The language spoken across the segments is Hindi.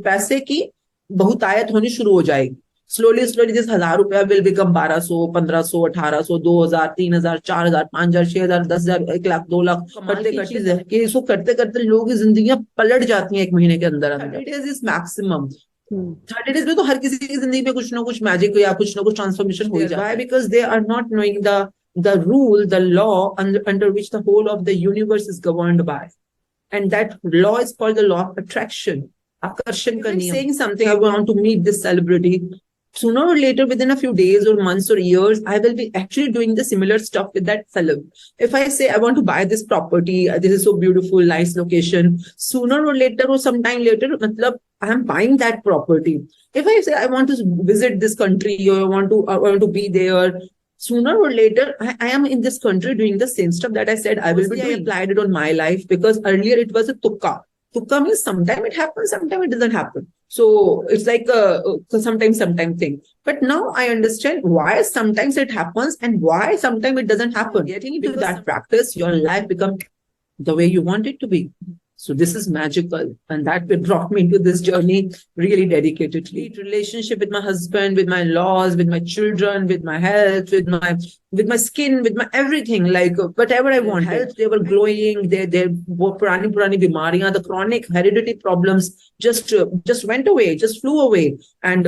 पैसे की बहुतायत होनी शुरू हो जाएगी। स्लोली स्लोली दिस 1,000 रुपया विल बिकम 1200, 1500, 1800, 2000, 3000, 4000, 5000, 6000, 10,000, 1 लाख, 2 लाख करते करते कि इसको करते करते लोगों की जिंदगियां पलट जाती हैं 1 महीने के अंदर अंदर। 30 days इज मैक्सिमम। 30 days में तो हर किसी की जिंदगी में कुछ ना कुछ मैजिक या कुछ ना कुछ ट्रांसफॉर्मेशन हो जाता है, because they are not knowing the rule, the law under which the whole of the universe is governed by. And that law is called the law of attraction. Akarshan ka niyam. Saying something, I want to meet this celebrity. Sooner or later, within a few days or months or years, I will be actually doing the similar stuff with that celeb. If I say, I want to buy this property, this is so beautiful, nice location, sooner or later or sometime later, matlab, I am buying that property. If I say, I want to visit this country or I want to be there, sooner or later, I am in this country doing the same stuff that I said I will be doing. I applied it on my life because earlier it was a tukka. Tukka means sometimes it happens, sometimes it doesn't happen. So it's like a sometimes thing. But now I understand why sometimes it happens and why sometimes it doesn't happen. Getting into that practice, your life becomes the way you want it to be. So this is magical, and that brought me into this journey really dedicatedly. Relationship with my husband, with my laws, with my children, with my health, with my skin, with my everything, like whatever I want. Health, they were glowing. They were purani bimariyan, the chronic hereditary problems just went away, just flew away. And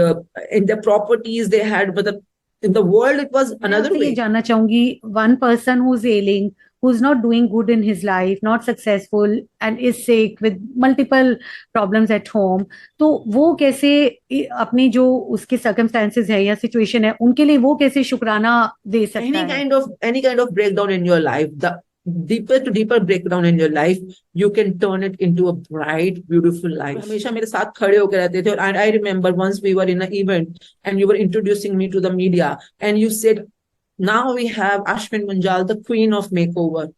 in the properties they had, but in the world it was another way. जानना चाहूंगी, one person who's ailing, who's not doing good in his life, not successful, and is sick with multiple problems at home, तो वो कैसे अपनी जो उसके circumstances है या situation है, उनके लिए वो कैसे शुक्राना दे सकता है? Any kind of breakdown in your life, the deeper to deeper breakdown in your life, you can turn it into a bright, beautiful life. हमेशा मेरे साथ खड़े होकर रहते थे, and I remember once we were in an event and you were introducing me to the media and you said, now we have Aashmeen Munjaal, the queen of makeover.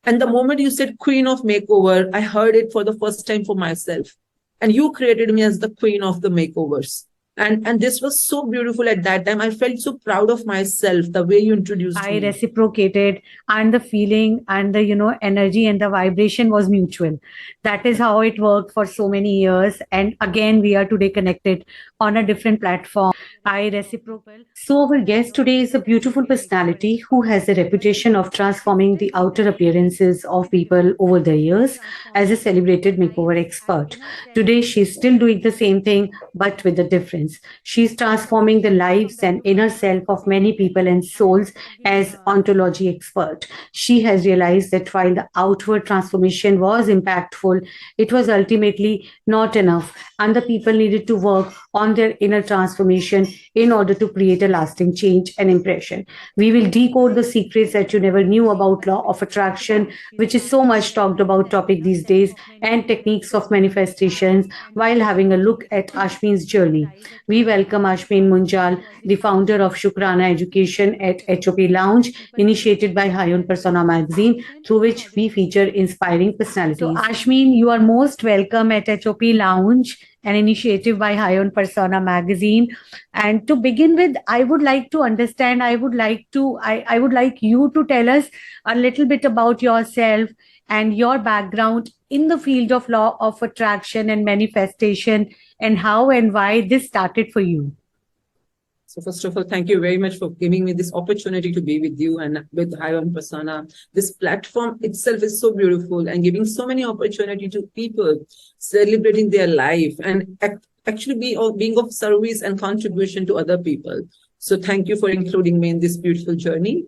And the moment you said queen of makeover, I heard it for the first time for myself. And you created me as the queen of the makeovers. And this was so beautiful at that time. I felt so proud of myself, the way you introduced me. I reciprocated, and the feeling and the, energy and the vibration was mutual. That is how it worked for so many years. And again, we are today connected on a different platform. I reciprocate. So our guest today is a beautiful personality who has a reputation of transforming the outer appearances of people over the years as a celebrated makeover expert. Today, she's still doing the same thing, but with a difference. She's transforming the lives and inner self of many people and souls as Ontology Expert. She has realized that while the outward transformation was impactful, it was ultimately not enough, and the people needed to work on their inner transformation in order to create a lasting change and impression. We will decode the secrets that you never knew about law of attraction, which is so much talked about topic these days, and techniques of manifestations, while having a look at Aashmeen's journey. We welcome Aashmeen Munjaal, the founder of Shukrana Education at HOP Lounge, initiated by High on Persona magazine, through which we feature inspiring personalities. So, Aashmeen, you are most welcome at HOP Lounge, an initiative by High on Persona magazine. And to begin with, I would like to understand, I would like you to tell us a little bit about yourself and your background in the field of law of attraction and manifestation, and how and why this started for you. So first of all, thank you very much for giving me this opportunity to be with you and with High on Persona. This platform itself is so beautiful and giving so many opportunity to people celebrating their life and actually being of service and contribution to other people. So thank you for including me in this beautiful journey.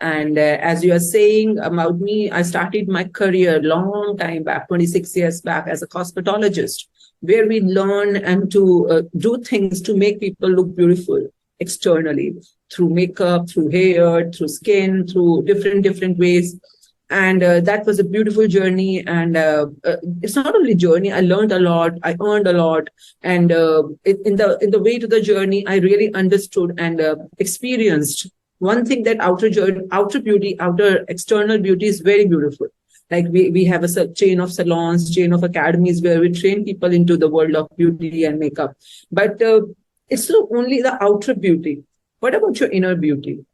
And as you are saying about me, I started my career long time back, 26 years back, as a cosmetologist, where we learn and to do things to make people look beautiful externally, through makeup, through hair, through skin, through different ways. And that was a beautiful journey. And it's not only journey, I learned a lot, I earned a lot. And in the way to the journey, I really understood and experienced one thing, that outer external beauty is very beautiful. Like we have a chain of salons, chain of academies where we train people into the world of beauty and makeup. But it's not only the outer beauty. What about your inner beauty?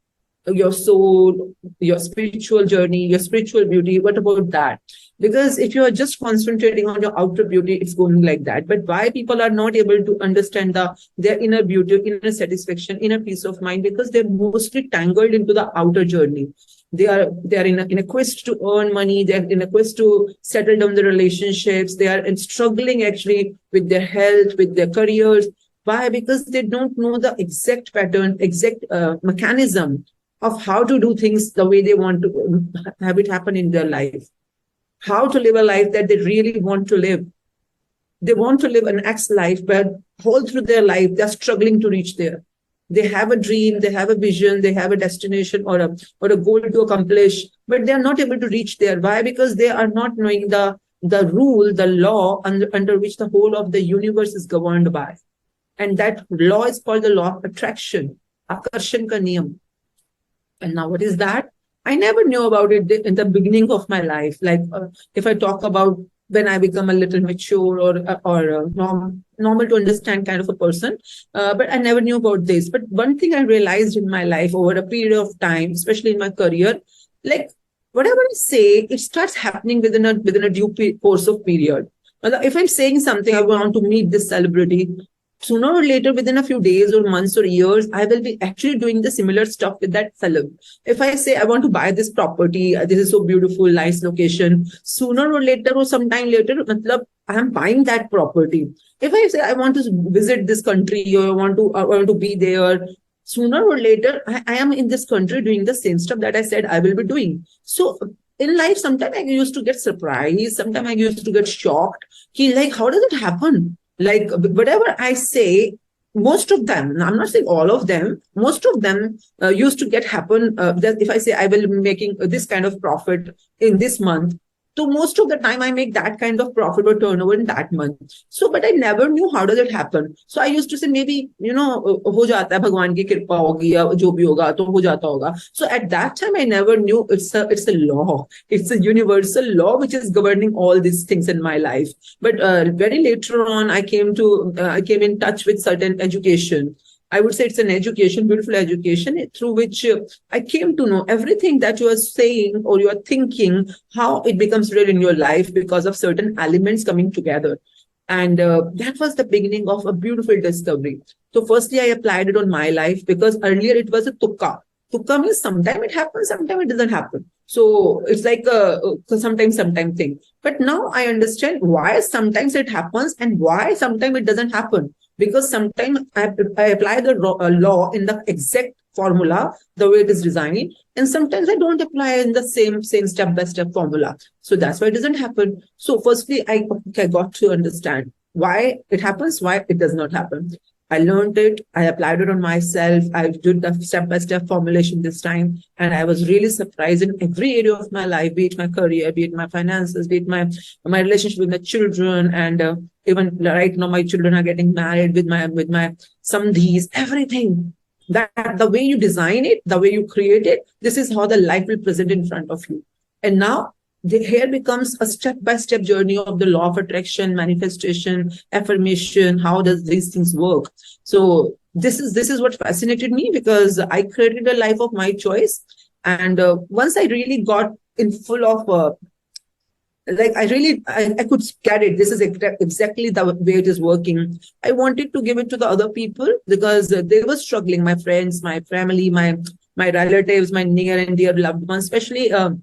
your soul, your spiritual journey, your spiritual beauty. What about that? Because if you are just concentrating on your outer beauty, it's going like that. But why people are not able to understand their inner beauty, inner satisfaction, inner peace of mind? Because they're mostly tangled into the outer journey. They are in a quest to earn money. They're in a quest to settle down the relationships. They are struggling actually with their health, with their careers. Why? Because they don't know the exact pattern, exact mechanism of how to do things the way they want to have it happen in their life. How to live a life that they really want to live. They want to live an X life, but all through their life, they're struggling to reach there. They have a dream, they have a vision, they have a destination or a goal to accomplish, but they are not able to reach there. Why? Because they are not knowing the rule, the law under which the whole of the universe is governed by. And that law is called the law of attraction, Akarshan ka niyam. And now what is that? I never knew about it in the beginning of my life. Like if I talk about when I become a little mature or normal to understand kind of a person, but I never knew about this. But one thing I realized in my life over a period of time, especially in my career, like whatever I say, it starts happening within a due course of period. If I'm saying something, I want to meet this celebrity, sooner or later, within a few days or months or years, I will be actually doing the similar stuff with that celeb. If I say I want to buy this property, this is so beautiful, nice location, sooner or later or sometime later, I am buying that property. If I say I want to visit this country or I want to be there, sooner or later, I am in this country doing the same stuff that I said I will be doing. So in life, sometimes I used to get surprised, sometimes I used to get shocked. Like, how does it happen? Like whatever I say, most of them, I'm not saying all of them, most of them used to get happen. That if I say I will be making this kind of profit in this month, so most of the time I make that kind of profit or turnover in that month. So, but I never knew how does it happen. So I used to say maybe, हो जाता है भगवान की कृपा होगी या जो भी होगा तो हो जाता होगा. So at that time I never knew it's a law. It's a universal law which is governing all these things in my life. But very later on, I came in touch with certain education. I would say it's an education, beautiful education, through which I came to know everything that you are saying or you are thinking, how it becomes real in your life because of certain elements coming together. And that was the beginning of a beautiful discovery. So firstly, I applied it on my life because earlier it was a tukka. Tukka means sometimes it happens, sometimes it doesn't happen. So it's like a sometimes thing. But now I understand why sometimes it happens and why sometimes it doesn't happen. Because sometimes I apply the law in the exact formula, the way it is designed, and sometimes I don't apply in the same step-by-step formula. So that's why it doesn't happen. So firstly, I got to understand why it happens, why it does not happen. I learned it, I applied it on myself, I did the step-by-step formulation this time, and I was really surprised in every area of my life, be it my career, be it my finances, be it my relationship with my children, and even right now my children are getting married with my samdhis, everything. That the way you design it, the way you create it, this is how the life will present in front of you. And now here becomes a step-by-step journey of the law of attraction, manifestation, affirmation. How does these things work? So this is what fascinated me, because I created a life of my choice. And once I really got in full of I could get it. This is exactly the way it is working. I wanted to give it to the other people because they were struggling. My friends, my family, my relatives, my near and dear loved ones, especially a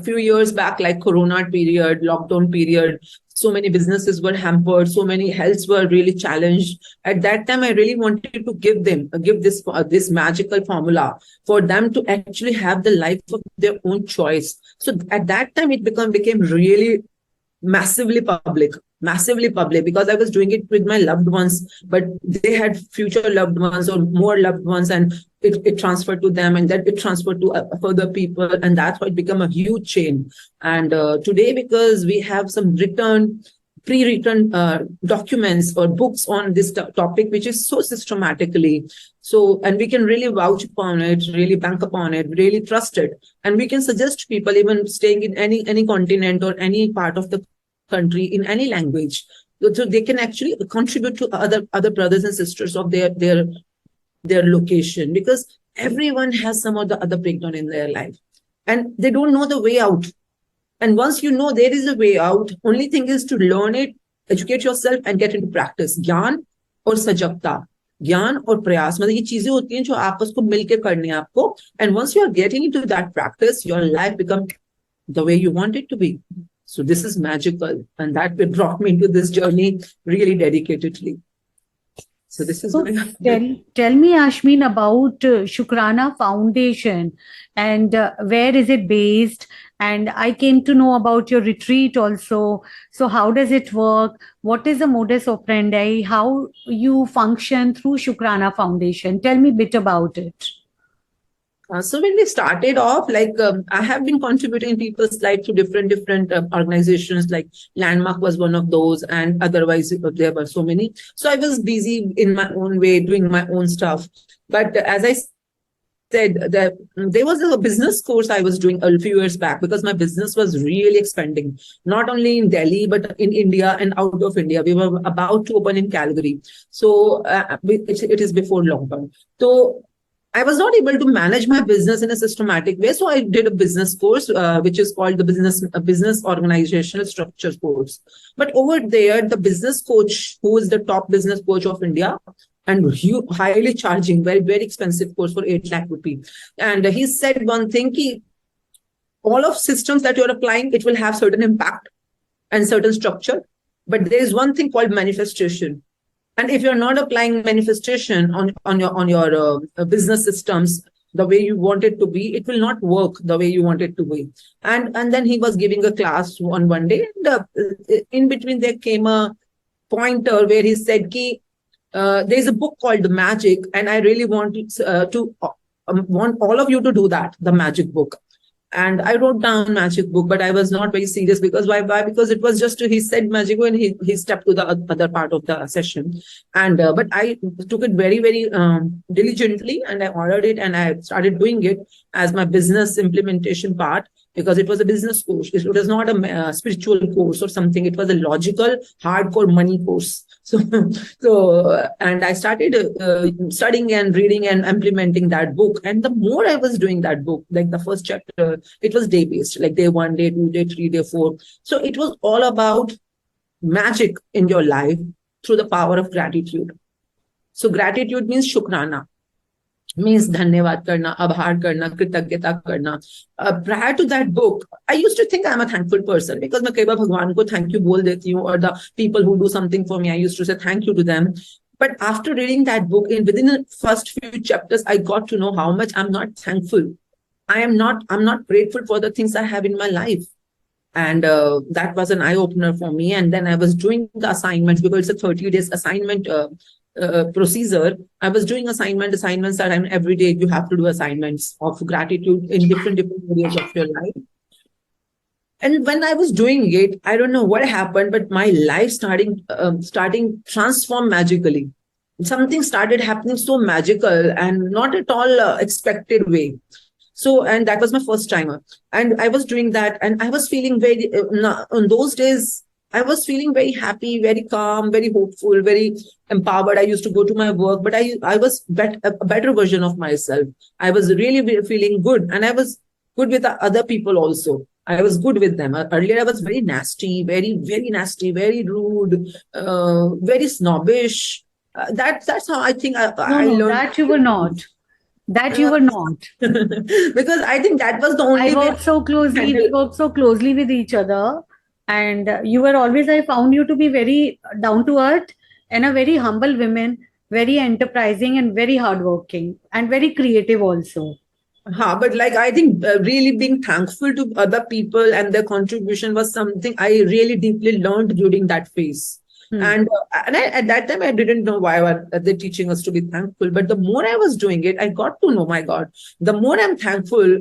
few years back, like Corona period, lockdown period, so many businesses were hampered, so many healths were really challenged. At that time, I really wanted to give this magical formula for them to actually have the life of their own choice. So at that time, it became really massively public, because I was doing it with my loved ones, but they had future loved ones or more loved ones, and it transferred to them, and that it transferred to further people, and that's why it became a huge chain. And today, because we have some pre-written documents or books on this topic, which is so systematically, and we can really vouch upon it, really bank upon it, really trust it, and we can suggest people even staying in any continent or any part of the country in any language, so they can actually contribute to other brothers and sisters of their location. Because Everyone has some or the other breakdown in their life, and they don't know the way out. And once you know there is a way out, only thing is to learn it, educate yourself and get into practice. ज्ञान और सजगता, ज्ञान और प्रयास, मतलब ये चीजें होती हैं जो आपस को मिलकर करनी है आपको. And once you are getting into that practice, your life becomes the way you want it to be. So this is magical, and that brought me into this journey really dedicatedly. So this is So tell me, Aashmeen, about Shukrana Foundation, and where is it based? And I came to know about your retreat also. So how does it work? What is the modus operandi? How you function through Shukrana Foundation? Tell me a bit about it. So when we started off, I have been contributing people's life to different organizations, like Landmark was one of those, and otherwise there were so many. So I was busy in my own way, doing my own stuff. But as I said, there was a business course I was doing a few years back, because my business was really expanding, not only in Delhi, but in India and out of India. We were about to open in Calgary. So it is before lockdown. So I was not able to manage my business in a systematic way. So I did a business course, which is called the business organizational structure course. But over there, the business coach, who is the top business coach of India, and highly charging, very, very expensive course for 8 lakh rupees. And he said one thing, ki all of systems that you're applying, it will have certain impact and certain structure. But there is one thing called manifestation. And if you're not applying manifestation on your business systems the way you want it to be, it will not work the way you want it to be. And then he was giving a class on one day, and in between there came a pointer where he said, "Ki there's a book called The Magic, and I really want want all of you to do that, the Magic book." And I wrote down Magic book, but I was not very serious, because why? Because it was just, he said Magic book and he stepped to the other part of the session. And but I took it very, very diligently, and I ordered it, and I started doing it as my business implementation part, because it was a business course. It was not a spiritual course or something. It was a logical, hardcore money course. And I started studying and reading and implementing that book. And the more I was doing that book, like the first chapter, it was day-based, like day 1, day 2, day 3, day 4. So it was all about magic in your life through the power of gratitude. So gratitude means shukrana. Means धन्यवाद करना, आभार करना, कृतज्ञता करना. Prior to that book, I used to think I'm a thankful person, because मैं कई बार भगवान को thank you बोल देती हूँ, or the people who do something for me, I used to say thank you to them. But after reading that book, within the first few chapters, I got to know how much I'm not thankful. I'm not grateful for the things I have in my life. And that was an eye-opener for me. And then I was doing the assignments, because it's a 30 days assignment procedure. I was doing assignments that every day you have to do assignments of gratitude in different areas of your life. And when I was doing it, I don't know what happened, but my life starting transform magically. Something started happening so magical and not at all expected way. So, and that was my first timer. And I was doing that, and I was feeling very, on those days, I was feeling very happy, very calm, very hopeful, very empowered. I used to go to my work, but I was a better version of myself. I was really feeling good, and I was good with the other people also. I was good with them. Earlier, I was very nasty, very, very nasty, very rude, very snobbish. That's how I think I learned. That you were not. That you were not. Because I think that was the only we worked so closely with each other. And you were always, I found you to be very down to earth and a very humble woman, very enterprising and very hardworking and very creative also. But I think really being thankful to other people and their contribution was something I really deeply learned during that phase. And at that time, I didn't know why were they teaching us to be thankful. But the more I was doing it, I got to know, my God, the more I'm thankful,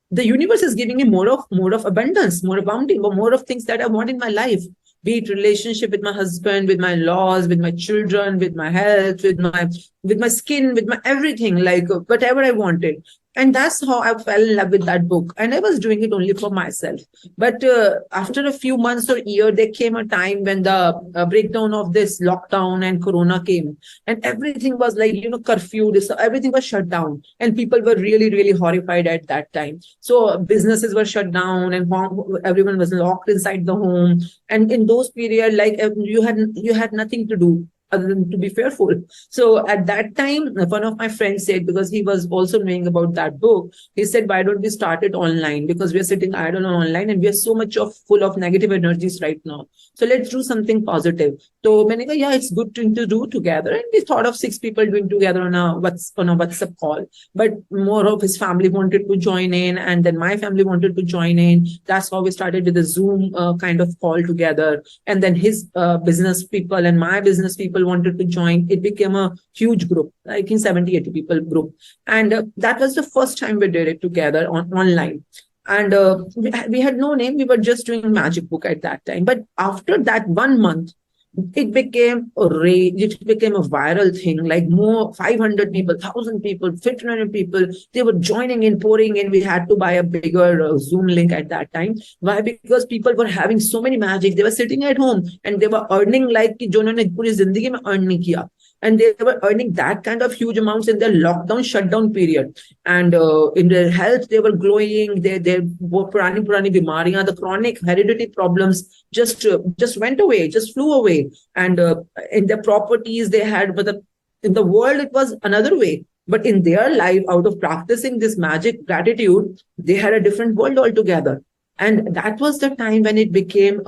the universe is giving me more of abundance, more of bounty, more of things that I want in my life. Be it relationship with my husband, with my laws, with my children, with my health, with my skin, with my everything, whatever I wanted. And that's how I fell in love with that book. And I was doing it only for myself. But after a few months or year, there came a time when the breakdown of this lockdown and Corona came, and everything was like, curfew. Everything was shut down, and people were really, really horrified at that time. So businesses were shut down, and everyone was locked inside the home. And in those period, like you had nothing to do other than to be fearful. So at that time, one of my friends said, because he was also knowing about that book, he said, why don't we start it online? Because we're sitting idle on online and we are so much of full of negative energies right now. So let's do something positive. So मैंने कहा, yeah, it's good to do together. And we thought of 6 people doing together on a WhatsApp call. But more of his family wanted to join in, and then my family wanted to join in. That's how we started with a Zoom kind of call together. And then his business people and my business people wanted to join. It became a huge group, I think 70, 80 people group. And that was the first time we did it together online. And we had no name. We were just doing magic book at that time. But after that 1 month, it became a rage. It became a viral thing. Like more 500 people, 1,000 people, 1,500 people, they were joining in, pouring in. We had to buy a bigger Zoom link at that time. Why? Because people were having so many magic. They were sitting at home and they were earning like कि जो उन्होंने पूरी जिंदगी में earn नहीं किया. And they were earning that kind of huge amounts in their lockdown shutdown period. And in their health, they were glowing. Their purani bimariyan, the chronic hereditary problems just went away, just flew away. And in their properties they had, but in the world it was another way. But in their life, out of practicing this magic gratitude, they had a different world altogether. And that was the time when it became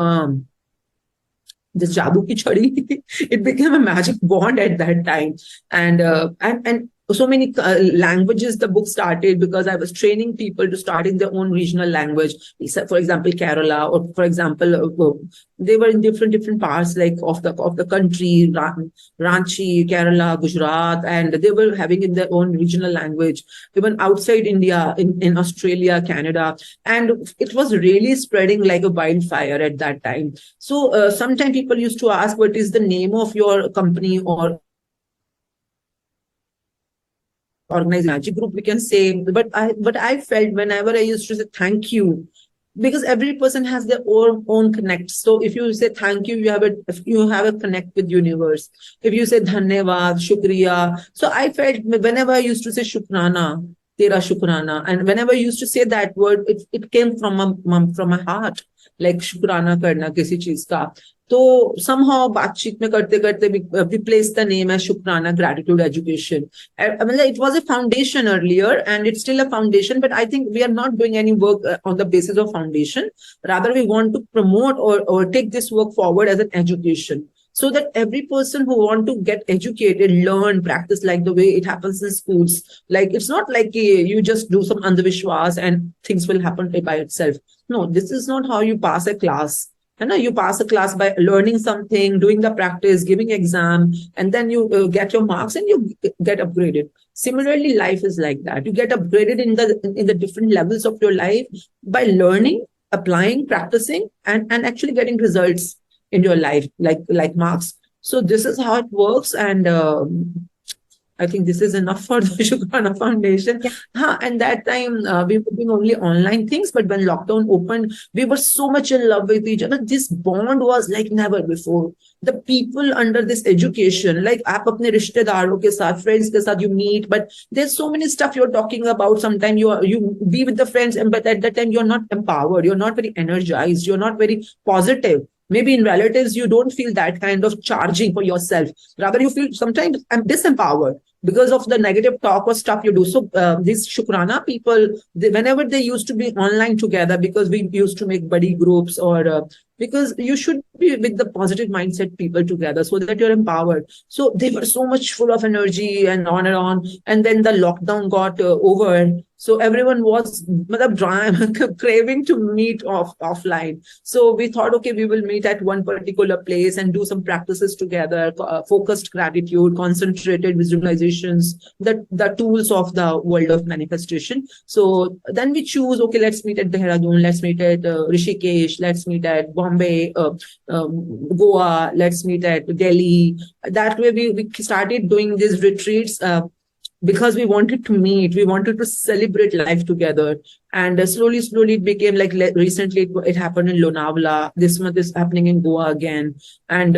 this jadoo ki chadi. It became a magic bond at that time. And so many languages the book started, because I was training people to start in their own regional language. For example, Kerala, or for example, they were in different parts like of the country, Ranchi, Kerala, Gujarat, and they were having in their own regional language. Even outside India, in Australia, Canada, and it was really spreading like a wildfire at that time. So sometimes people used to ask, what is the name of your company or organized magic group, we can say. But I felt whenever I used to say thank you, because every person has their own connect. So if you say thank you, you have a connect with universe. If you say dhanyavad, shukriya. So I felt whenever I used to say shukrana, tera shukrana, and whenever I used to say that word, it came from my heart, like shukrana karna kisi cheez ka. So somehow बातचीत में करते करते we placed the name as Shukrana Gratitude Education. I mean, it was a foundation earlier, and it's still a foundation, but I think we are not doing any work on the basis of foundation. Rather, we want to promote or take this work forward as an education, so that every person who want to get educated, learn, practice, like the way it happens in schools. Like, it's not like you just do some andhavishwas and things will happen by itself. No, this is not how you pass a class. You pass a class by learning something, doing the practice, giving exam, and then you get your marks and you get upgraded. Similarly, life is like that. You get upgraded in the different levels of your life by learning, applying, practicing, and actually getting results in your life, like marks. So this is how it works. And I think this is enough for the Shukrana Foundation. Yeah. And that time we were doing only online things, but when lockdown opened, we were so much in love with each other. This bond was like never before. The people under this education, like aap apne rishtedaron ke saath, friends ke saath you meet, but there's so many stuff you're talking about. Sometimes you be with the friends, but at that time you're not empowered, you're not very energized, you're not very positive. Maybe in relatives, you don't feel that kind of charging for yourself. Rather, you feel sometimes I'm disempowered because of the negative talk or stuff you do. So these Shukrana people, whenever they used to be online together, because we used to make buddy groups, or because you should be with the positive mindset people together so that you're empowered. So they were so much full of energy and on and on. And then the lockdown got over. So everyone was craving to meet offline. So we thought, okay, we will meet at one particular place and do some practices together, focused gratitude, concentrated visualizations, the tools of the world of manifestation. So then we choose, okay, let's meet at Dehradun, let's meet at Rishikesh, let's meet at Bombay, Goa, let's meet at Delhi. That way we started doing these retreats. because we wanted to meet, we wanted to celebrate life together. And slowly it became like recently it happened in Lonavala. This month is happening in Goa again. And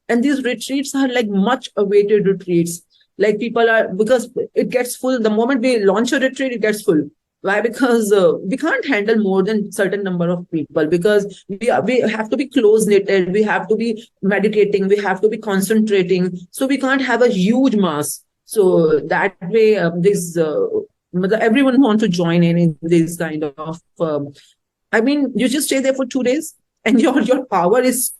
these retreats are like much awaited retreats. Like people are, because it gets full. The moment we launch a retreat, it gets full. Why? Because we can't handle more than certain number of people, because we have to be close knitted, we have to be meditating, we have to be concentrating. So we can't have a huge mass. So that way, everyone wants to join in this kind of. I mean, you just stay there for 2 days, and your power is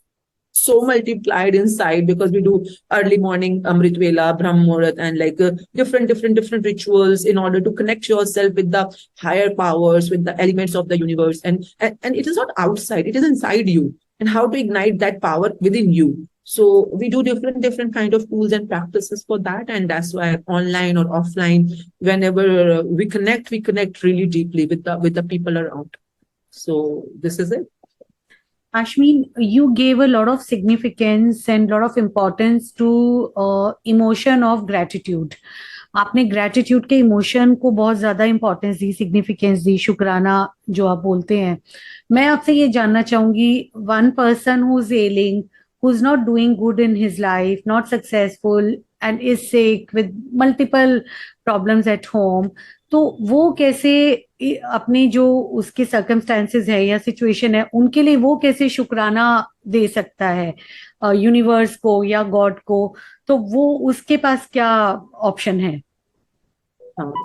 so multiplied inside, because we do early morning Amrit Vela, Brahm Muhurat, and like different rituals in order to connect yourself with the higher powers, with the elements of the universe. And it is not outside, it is inside you. And how to ignite that power within you. So we do different kind of tools and practices for that. And that's why online or offline, whenever we connect really deeply with the people around. So this is it. Aashmeen, you gave a lot of significance and a lot of importance to emotion of gratitude. आपने gratitude के emotion को बहुत ज़्यादा importance दी, significance दी, शुक्राना जो आप बोलते हैं. मैं आपसे ये जानना चाहूँगी, one person who's ailing, who's not doing good in his life, not successful, and is sick with multiple problems at home, तो वो कैसे अपने जो उसके सर्कमस्टेंसेस है या सिचुएशन है, उनके लिए वो कैसे शुक्राना दे सकता है यूनिवर्स को या गॉड को? तो वो उसके पास क्या ऑप्शन है?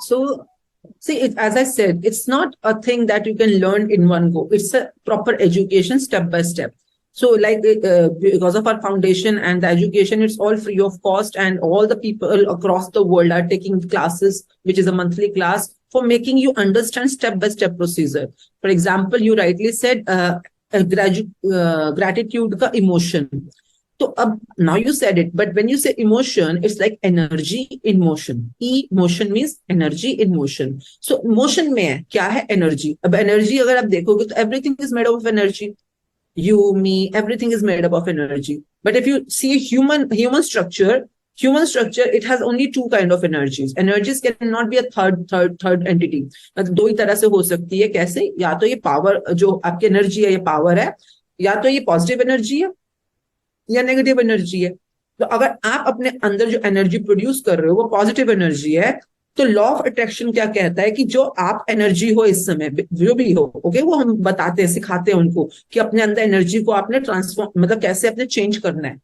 So see, as I said, it's not a thing that you can learn in one go. It's a proper education, step by step. So like because of our foundation and the education, it's all free of cost, and all the people across the world are taking classes, which is a monthly class, for making you understand step by step procedure. For example, you rightly said gratitude ka emotion. So now you said it, but when you say emotion, it's like energy in motion. Emotion means energy in motion. So motion में क्या है? Energy. अब energy अगर आप देखोगे तो everything is made up of energy. You, me, everything is made up of energy. But if you see human structure, it has only two kind of energies. Energies cannot be a third entity. मतलब दो ही तरह से हो सकती है. कैसे? या तो ये power जो आपकी energy है, ये power है, या तो ये positive energy है या नेगेटिव एनर्जी है. तो अगर आप अपने अंदर जो एनर्जी प्रोड्यूस कर रहे हो वो पॉजिटिव एनर्जी है, तो लॉ ऑफ अट्रैक्शन क्या कहता है कि जो आप एनर्जी हो इस समय, जो भी हो, ओके, वो हम बताते हैं, सिखाते हैं उनको कि अपने अंदर एनर्जी को आपने ट्रांसफॉर्म, मतलब कैसे अपने चेंज करना है.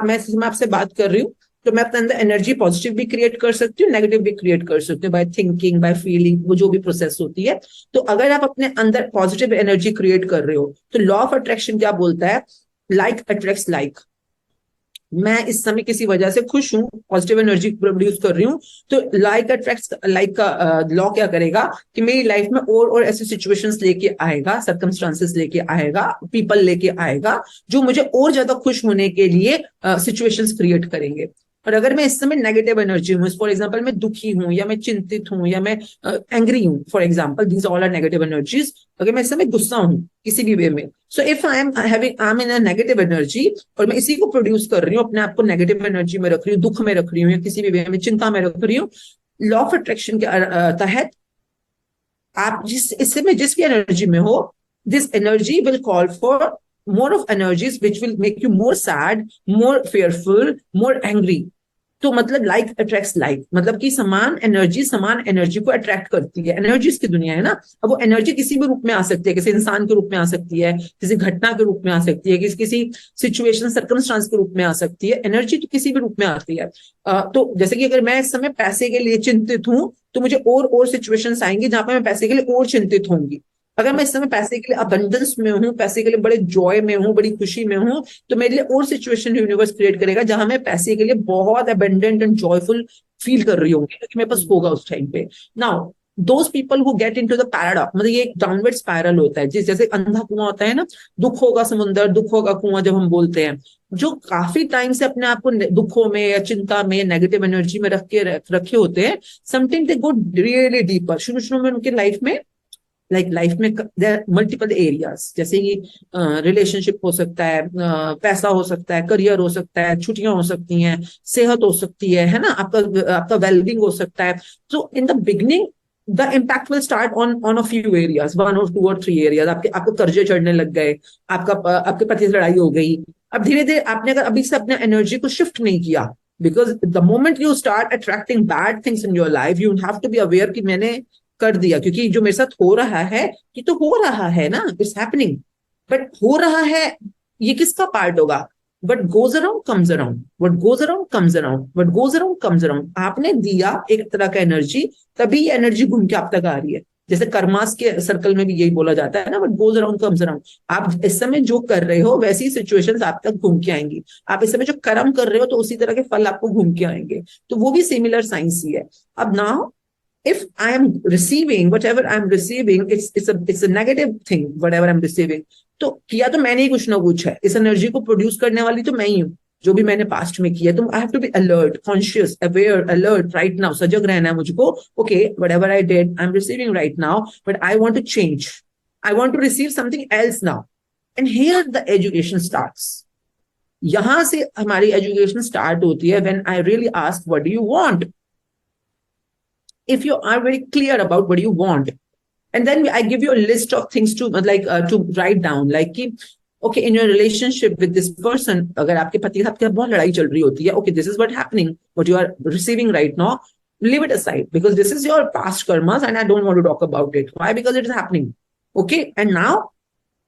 मैं आपसे बात कर रही हूँ, तो मैं अपने अंदर एनर्जी पॉजिटिव भी क्रिएट कर सकती हूँ, नेगेटिव भी क्रिएट कर सकती हूँ, बाय थिंकिंग, बाय फीलिंग, वो जो भी प्रोसेस होती है. तो अगर आप अपने अंदर पॉजिटिव एनर्जी क्रिएट कर रहे हो, तो लॉ ऑफ अट्रैक्शन क्या बोलता है? Like attracts like. मैं इस समय किसी वजह से खुश हूं, पॉजिटिव एनर्जी प्रोड्यूस कर रही हूं, तो लाइक अट्रैक्ट्स लाइक का लॉ क्या करेगा कि मेरी लाइफ में और ऐसी सिचुएशंस लेके आएगा, सर्कमस्टांसेस लेके आएगा, पीपल लेके आएगा जो मुझे और ज्यादा खुश होने के लिए सिचुएशंस क्रिएट करेंगे. और अगर मैं इस समय नेगेटिव एनर्जी हूँ, फॉर एग्जांपल मैं दुखी हूँ, या मैं चिंतित हूँ, या मैं एंग्री हूँ, for example, these all are negative energies. अगर मैं इस समय गुस्सा हूँ किसी भी वे में, so if I M in a negative energy, और मैं इसी को प्रोड्यूस कर रही हूँ, अपने आप को नेगेटिव एनर्जी में रख रही हूँ, दुख में रख रही हूँ, या किसी भी वे में चिंता में रख रही हूँ, लॉ ऑफ अट्रैक्शन के तहत आप इस समय जिस भी एनर्जी में हो, this energy will call for more of energies which will make you more sad, more fearful, more angry. तो मतलब लाइक अट्रैक्ट्स लाइक, मतलब कि समान एनर्जी को अट्रैक्ट करती है. एनर्जीज की दुनिया है ना. अब वो एनर्जी किसी भी रूप में आ सकती है, किसी इंसान के रूप में आ सकती है, किसी घटना के रूप में आ सकती है, किसी सिचुएशन सर्कमस्टांस के रूप में आ सकती है. एनर्जी तो किसी भी रूप में आती है. तो जैसे कि अगर मैं इस समय पैसे के लिए चिंतित हूं, तो मुझे और सिचुएशंस आएंगी जहां पर मैं पैसे के लिए और चिंतित होंगी. अगर मैं इस समय पैसे के लिए अबंडेंस में हूँ, पैसे के लिए बड़े जॉय में हूँ, बड़ी खुशी में हूँ, तो मेरे लिए और सिचुएशन यूनिवर्स क्रिएट करेगा जहां मैं पैसे के लिए बहुत अबंडेंट एंड जॉयफुल फील कर रही होंगी, क्योंकि मेरे पास होगा उस टाइम पे. Now those people who get into the paradox, मतलब ये एक डाउनवर्ड स्पाइरल होता है, जैसे अंधा कुआं होता है ना, दुख होगा समुंदर, दुख होगा कुआं जब हम बोलते हैं, जो काफी टाइम से अपने आप को दुखों में या चिंता में या नेगेटिव एनर्जी में रखे होते हैं, something they go really deeper. शुरू में उनके लाइफ में लाइक लाइफ में देयर आर मल्टीपल एरियाज, जैसे कि रिलेशनशिप हो सकता है, पैसा हो सकता है, करियर हो सकता है, छुट्टियां हो सकती हैं, सेहत हो सकती है ना, आपका आपका वेलबींग हो सकता है. तो in the beginning the impact will start on a few areas, 1 or 2 or 3 areas. आपके कर्जे चढ़ने लग गए, आपके पति से लड़ाई हो गई. अब धीरे धीरे आपने अगर अभी से अपने एनर्जी को शिफ्ट नहीं किया, because the moment you start attracting bad things in your life, you have to be aware कि मैंने कर दिया, क्योंकि जो मेरे साथ हो रहा है ये तो हो रहा है ना, इट्स हैपनिंग. बट हो रहा है, ये किसका पार्ट होगा? What goes around comes around, what goes around comes around, what goes around comes around. आपने दिया एक तरह का एनर्जी, तभी एनर्जी घूम के आप तक आ रही है. जैसे कर्मास के सर्कल में भी यही बोला जाता है ना, what goes around comes around. आप इस समय जो कर रहे हो वैसी सिचुएशंस आप तक घूम के आएंगी. आप इस समय जो कर्म कर रहे हो तो उसी तरह के फल आपको घूम के आएंगे. तो वो भी सिमिलर साइंस ही है. अब now if I am receiving whatever I'm receiving, it's a negative thing, whatever I'm receiving. तो किया तो मैंने ही कुछ ना कुछ है, इस एनर्जी को प्रोड्यूस करने वाली तो मैं ही हूँ, जो भी मैंने पास्ट में किया. तो I have to be alert, conscious, aware, alert right now. सजग रहना है मुझको. Okay, whatever I did I am receiving right now, but I want to change, I want to receive something else now. And here the education starts. यहां से हमारी एजुकेशन स्टार्ट होती है. When I really ask what do you want, if you are very clear about what you want, and then I give you a list of things to to write down, like कि okay, in your relationship with this person, अगर आपके पति के साथ क्या बहुत लड़ाई चल रही होती है, okay, this is what happening, what you are receiving right now, leave it aside because this is your past karmas and I don't want to talk about it. Why? Because it is happening. Okay, and now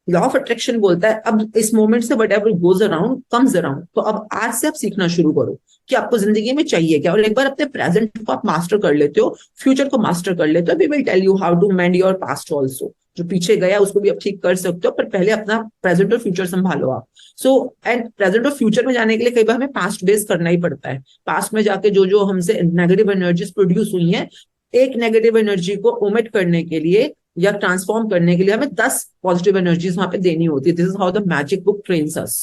law of attraction बोलता है अब इस moment say whatever goes around comes around. तो अब आज से आप सीखना शुरू करो कि आपको जिंदगी में चाहिए क्या, और एक बार अपने प्रेजेंट को आप मास्टर कर लेते हो, फ्यूचर को मास्टर कर लेते हो, we will tell you how to mend your past also. जो पीछे गया उसको भी आप ठीक कर सकते हो, पर पहले अपना प्रेजेंट और फ्यूचर संभालो आप. सो एंड प्रेजेंट और फ्यूचर में जाने के लिए कई बार हमें पास्ट बेस करना ही पड़ता है. पास्ट में जाके जो जो हमसे नेगेटिव एनर्जीज प्रोड्यूस हुई है, एक नेगेटिव एनर्जी को ओमिट करने के लिए या ट्रांसफॉर्म करने के लिए हमें 10 पॉजिटिव एनर्जीज वहां पे देनी होती है. This is how the magic book trains us.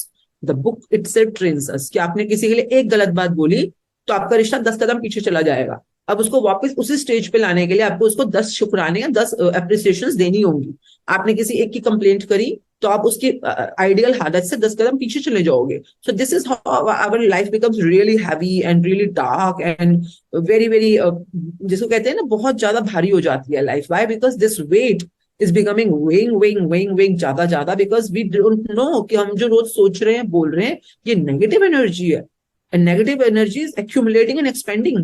The book itself trains us. कि आपने किसी के लिए एक गलत बात बोली तो आपका रिश्ता 10 कदम पीछे चला जाएगा. अब उसको वापस उसी स्टेज पे लाने के लिए आपको उसको 10 शुक्राने या 10 एप्रिसिएशंस देनी होंगी. आपने किसी एक की कंप्लेंट करी तो आप उसकी आइडियल हालत से 10 कदम पीछे चले जाओगे. So this is how our life becomes really heavy and really dark and very very, जिसको कहते हैं ना, बहुत ज्यादा भारी हो जाती है life. Why? Because this weight is becoming weighing ज्यादा ज्यादा, बिकॉज वी डोंट नो कि हम जो रोज सोच रहे हैं, बोल रहे हैं, ये नेगेटिव एनर्जी है. And negative energy is accumulating and expending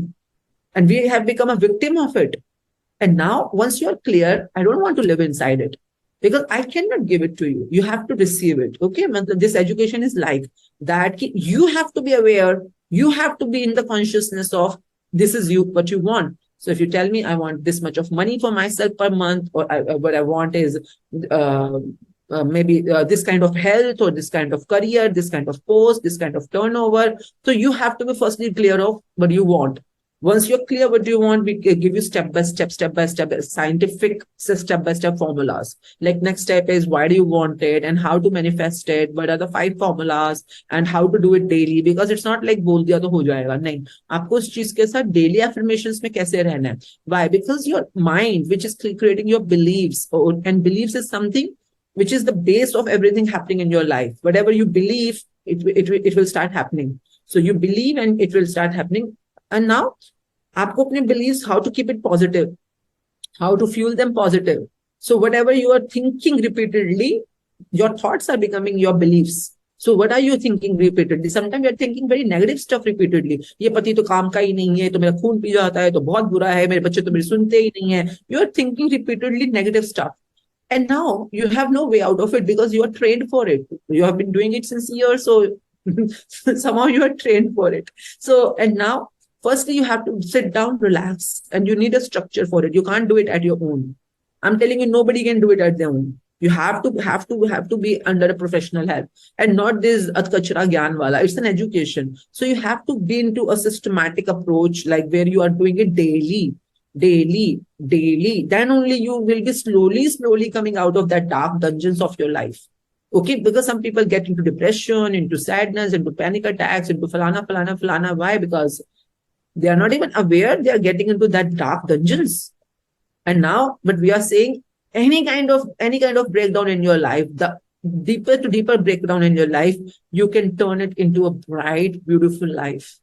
and we have become a victim of it. And now, once you're clear, I don't want to live inside it because I cannot give it to you. You have to receive it. Okay? This education is like that. You have to be aware. You have to be in the consciousness of this is you, what you want. So if you tell me I want this much of money for myself per month, or what I want is maybe this kind of health or this kind of career, this kind of post, this kind of turnover. So you have to be firstly clear of what you want. Once you're clear what you want, we give you step by step scientific step by step formulas. Like next step is why do you want it and how to manifest it, what are the 5 formulas and how to do it daily, because it's not like बोल दिया तो हो जाएगा. नहीं, आपको उस चीज के साथ डेली affirmations में कैसे रहना है. Why? Because your mind, which is creating your beliefs, and beliefs is something which is the base of everything happening in your life. Whatever you believe, it will start happening. So you believe and it will start happening. And now आपको अपने beliefs, how to keep it positive, how to fuel them positive. So whatever you are thinking repeatedly, your thoughts are becoming your beliefs. So what are you thinking repeatedly? Sometimes you are thinking very negative stuff repeatedly. ये पति तो काम का ही नहीं है, तो मेरा खून पी जाता है, तो बहुत बुरा है, मेरे बच्चे तो मेरे सुनते ही नहीं है. You are thinking repeatedly negative stuff. And now you have no way out of it because you are trained for it. You have been doing it since years, so somehow you are trained for it. So, and now firstly, you have to sit down, relax, and you need a structure for it. You can't do it at your own. I'm telling you, nobody can do it at their own. You have to be under a professional help, and not this atkachra gyan wala. It's an education, so you have to be into a systematic approach, like where you are doing it daily. Then only you will be slowly coming out of that dark dungeons of your life. Okay, because some people get into depression, into sadness, into panic attacks, into falana. Why? Because they are not even aware they are getting into that dark dungeons. And now, but we are saying any kind of breakdown in your life, the deeper to deeper breakdown in your life, you can turn it into a bright, beautiful life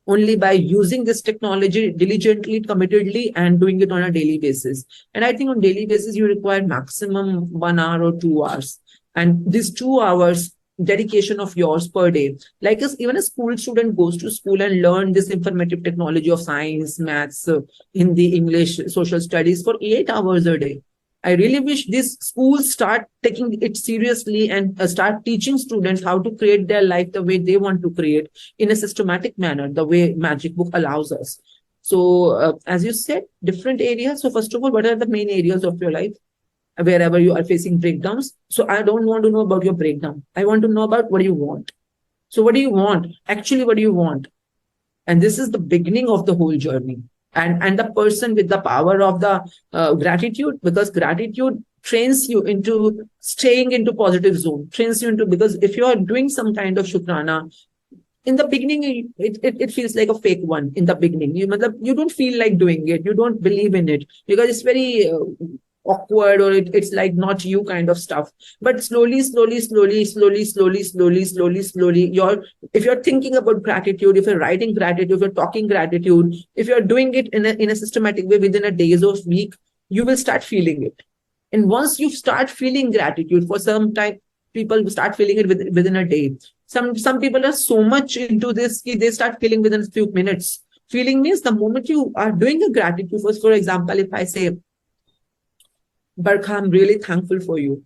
only by using this technology diligently, committedly, and doing it on a daily basis. And I think on daily basis, you require maximum 1 hour or 2 hours. And these 2 hours dedication of yours per day, like even a school student goes to school and learn this informative technology of science, maths, Hindi, English, social studies for 8 hours a day. I really wish these schools start taking it seriously and start teaching students how to create their life the way they want to create in a systematic manner, the way Magic Book allows us. So, as you said, different areas. So, first of all, what are the main areas of your life wherever you are facing breakdowns? So, I don't want to know about your breakdown. I want to know about what you want. So, what do you want? Actually, what do you want? And this is the beginning of the whole journey. And the person with the power of the gratitude, because gratitude trains you into staying into positive zone, trains you into, because if you are doing some kind of shukrana, in the beginning, it feels like a fake one in the beginning. You don't feel like doing it. You don't believe in it because it's very awkward, or it's like not you kind of stuff. But slowly, if you're thinking about gratitude, if you're writing gratitude, if you're talking gratitude, if you're doing it in a systematic way within a days or week, you will start feeling it. And once you start feeling gratitude for some time, people start feeling it within a day. Some people are so much into this, they start feeling within a few minutes. Feeling means the moment you are doing a gratitude, for example, if I say, Barkha I am really thankful for you,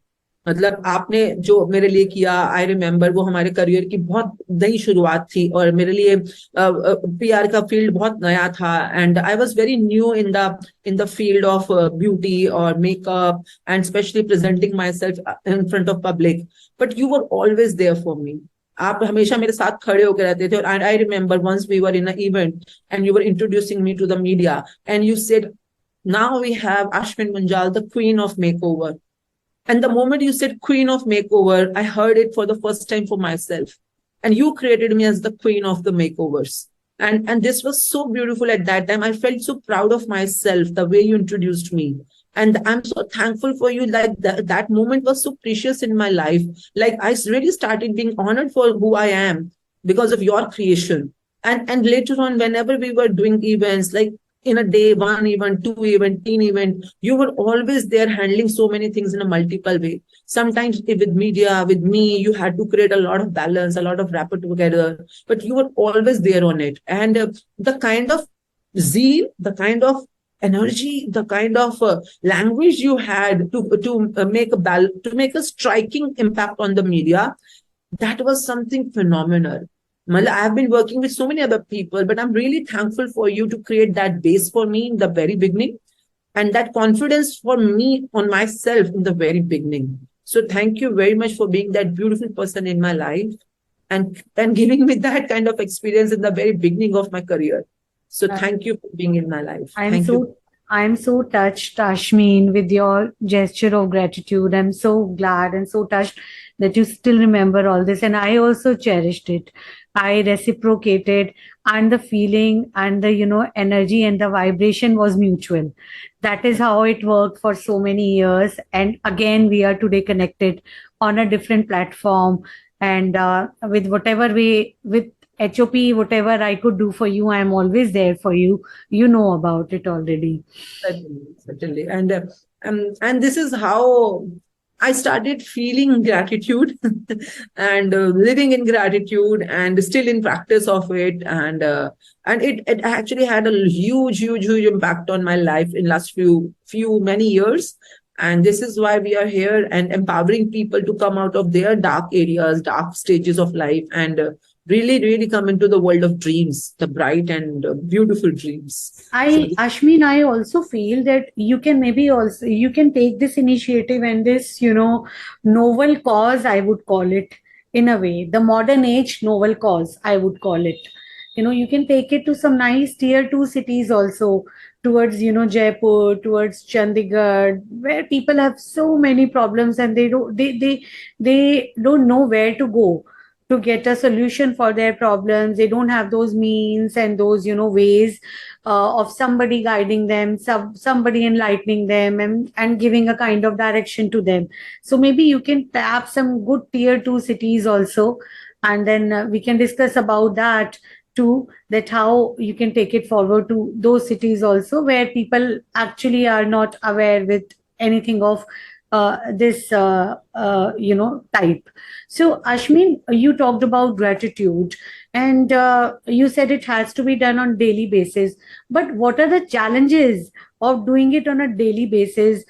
मतलब आपने जो मेरे लिए किया, आई रिमेम्बर वो हमारे करियर की बहुत नई शुरुआत थी और मेरे लिए पीआर का फील्ड बहुत नया था, and I was very new in the field of beauty और makeup and specially presenting myself in front of public, but you were always there for me. आप हमेशा मेरे साथ खड़े होकर रहते थे. और I remember once we were in a event and you were introducing me to the media and you said, now we have Aashmeen Munjaal, the queen of makeover. And the moment you said queen of makeover, I heard it for the first time for myself. And you created me as the queen of the makeovers. And this was so beautiful at that time. I felt so proud of myself, the way you introduced me. And I'm so thankful for you. Like that moment was so precious in my life. Like I really started being honored for who I am because of your creation. And later on, whenever we were doing events, like in a day, 1 event, 2 event, 10 event, you were always there handling so many things in a multiple way. Sometimes with media, with me, you had to create a lot of balance, a lot of rapport together, but you were always there on it. And the kind of zeal, the kind of energy, the kind of language you had to make a striking impact on the media, that was something phenomenal. I've been working with so many other people, but I'm really thankful for you to create that base for me in the very beginning and that confidence for me on myself in the very beginning. So thank you very much for being that beautiful person in my life and giving me that kind of experience in the very beginning of my career. So thank you for being in my life. Thank you. I'm so touched, Aashmeen, with your gesture of gratitude. I'm so glad and so touched that you still remember all this. And I also cherished it. I reciprocated, and the feeling and the, energy and the vibration was mutual. That is how it worked for so many years. And again, we are today connected on a different platform. And with HOP, whatever I could do for you, I'm always there for you. You know about it already. Certainly. And this is how I started feeling gratitude and living in gratitude and still in practice of it. And it actually had a huge impact on my life in last many years. And this is why we are here and empowering people to come out of their dark areas, dark stages of life, and really come into the world of dreams, the bright and beautiful dreams. Aashmeen, I also feel that you can take this initiative and this, novel cause, I would call it, in a way, the modern age novel cause, I would call it. You can take it to some nice tier 2 cities also, towards, Jaipur, towards Chandigarh, where people have so many problems and they don't know where to go to get a solution for their problems. They don't have those means and those, ways of somebody guiding them, somebody enlightening them, and giving a kind of direction to them. So maybe you can tap some good tier 2 cities also, and then we can discuss about that too, that how you can take it forward to those cities also where people actually are not aware with anything of this type. So Aashmeen, you talked about gratitude, and you said it has to be done on daily basis. But what are the challenges of doing it on a daily basis?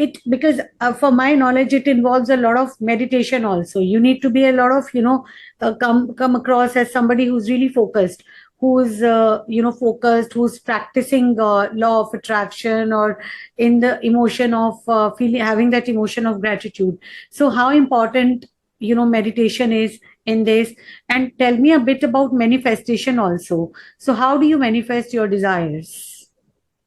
It because for my knowledge, it involves a lot of meditation also. You need to be a lot of come across as somebody who's really focused, who's focused, who's practicing law of attraction, or in the emotion of feeling, having that emotion of gratitude. So how important meditation is in this? And tell me a bit about manifestation also. So how do you manifest your desires?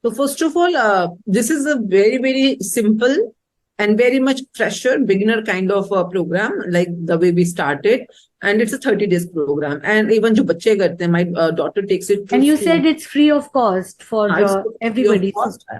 So first of all, this is a very, very simple and very much fresher beginner kind of program, like the way we started. And it's a 30 days program. And even jo bacche karte hain, my daughter takes it to And you school. said it's free of cost for everybody.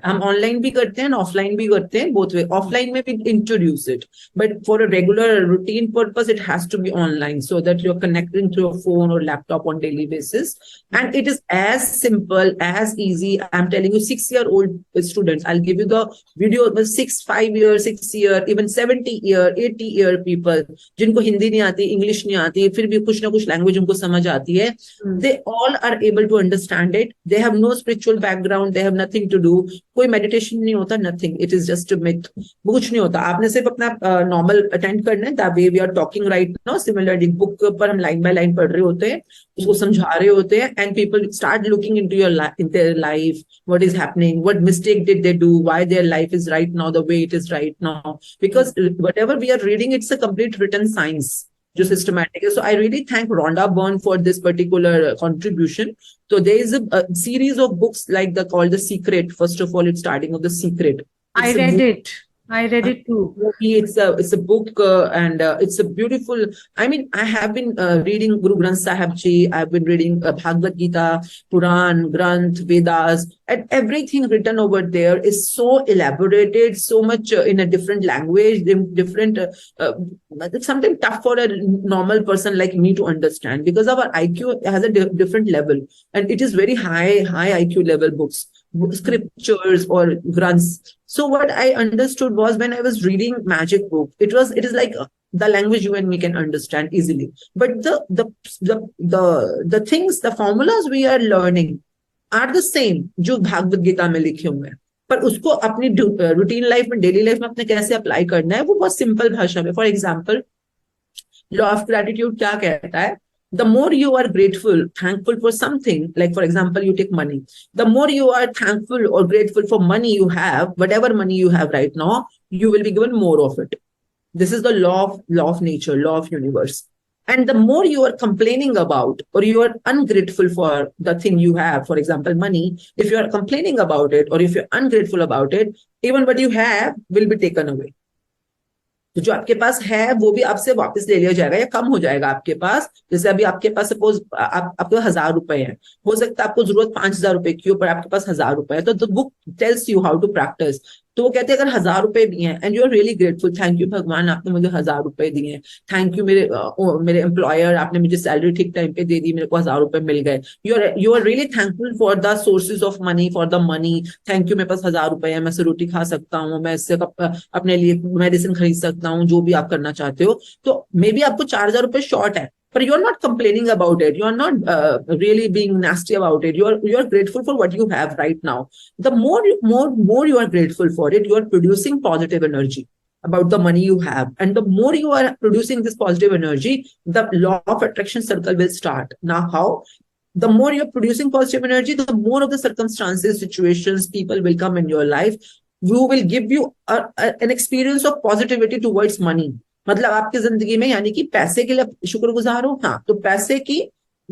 हम ऑनलाइन भी करते हैं ऑफलाइन भी करते हैं, both way. Offline में we introduce it, but for a regular routine purpose it has to be online, so that you're connecting to your phone or laptop on daily basis. And it is as simple, as easy. I'm telling you, 6-year-old students, I'll give you the video. 5 year, 6 year, even 70-year, 80-year people जिनको हिंदी नहीं आती, इंग्लिश नहीं आती, फिर भी कुछ ना कुछ लैंग्वेज उनको समझ आती है, they all are able to understand it. They have no spiritual background, they have nothing to do. कोई meditation नहीं होता, nothing. It is just a myth. कुछ नहीं होता. आपने सिर्फ अपना normal attend करना है. The way we are talking right now, similarly book पर हम line by line पढ़ रहे होते हैं, उसको समझा रहे होते हैं, and people start looking into in their life, what is happening, what mistake did they do, why their life is right now the way it is right now. Because whatever we are reading, it's a complete written science. Just systematic. So I really thank Rhonda Byrne for this particular contribution. So there is a series of books like called The Secret. First of all, it's starting with The Secret. I read it. I read it too. It's a book and it's a beautiful. I mean, I have been reading Guru Granth Sahib Ji. I've been reading Bhagavad Gita, Puran, Granth, Vedas, and everything written over there is so elaborated, so much in a different language, different. Sometimes tough for a normal person like me to understand, because our IQ has a different level, and it is very high IQ level books, scriptures or grunts. So what I understood was, when I was reading magic book, it is like the language you and me can understand easily. But the things, the formulas we are learning are the same जो भागवत गीता में लिखे हुए हैं, पर उसको अपनी रूटीन लाइफ में, डेली लाइफ में अपने कैसे अप्लाई करना है, वो बहुत सिंपल भाषा में. For example, law of gratitude क्या कहता है? The more you are grateful, thankful for something, like for example, you take money. The more you are thankful or grateful for money you have, whatever money you have right now, you will be given more of it. This is the law of nature, law of universe. And the more you are complaining about, or you are ungrateful for the thing you have, for example, money, if you are complaining about it, or if you're ungrateful about it, even what you have will be taken away. तो जो आपके पास है वो भी आपसे वापस ले लिया जाएगा या कम हो जाएगा आपके पास. जैसे अभी आपके पास सपोज आपके 1000 रुपए है, हो सकता है आपको जरूरत 5000 रुपए की हो, पर आपके पास 1000 रुपए है. तो the book tells you how to practise. तो वो कहते हैं अगर 1000 रुपए भी हैं and you are really grateful, thank you भगवान आपने मुझे 1000 रुपए दिए हैं, थैंक यू मेरे एम्प्लॉयर, आपने मुझे सैलरी ठीक टाइम पे दे दी, मेरे को 1000 रुपए मिल गए. You are really thankful for the sources of money, for the money. Thank you, मेरे पास 1000 रुपए है, मैं इससे रोटी खा सकता हूँ, मैं इससे अपने लिए मेडिसिन खरीद सकता हूँ, जो भी आप करना चाहते हो. तो मे बी आपको 4000 रुपए शॉर्ट है, but you are not complaining about it. You are not really being nasty about it. You are grateful for what you have right now. The more you are grateful for it, you are producing positive energy about the money you have. And the more you are producing this positive energy, the law of attraction circle will start. Now, how? The more you're producing positive energy, the more of the circumstances, situations, people will come in your life. You will give you an experience of positivity towards money. मतलब आपकी जिंदगी में, यानी कि पैसे के लिए शुक्रगुजार हो, हाँ, तो पैसे की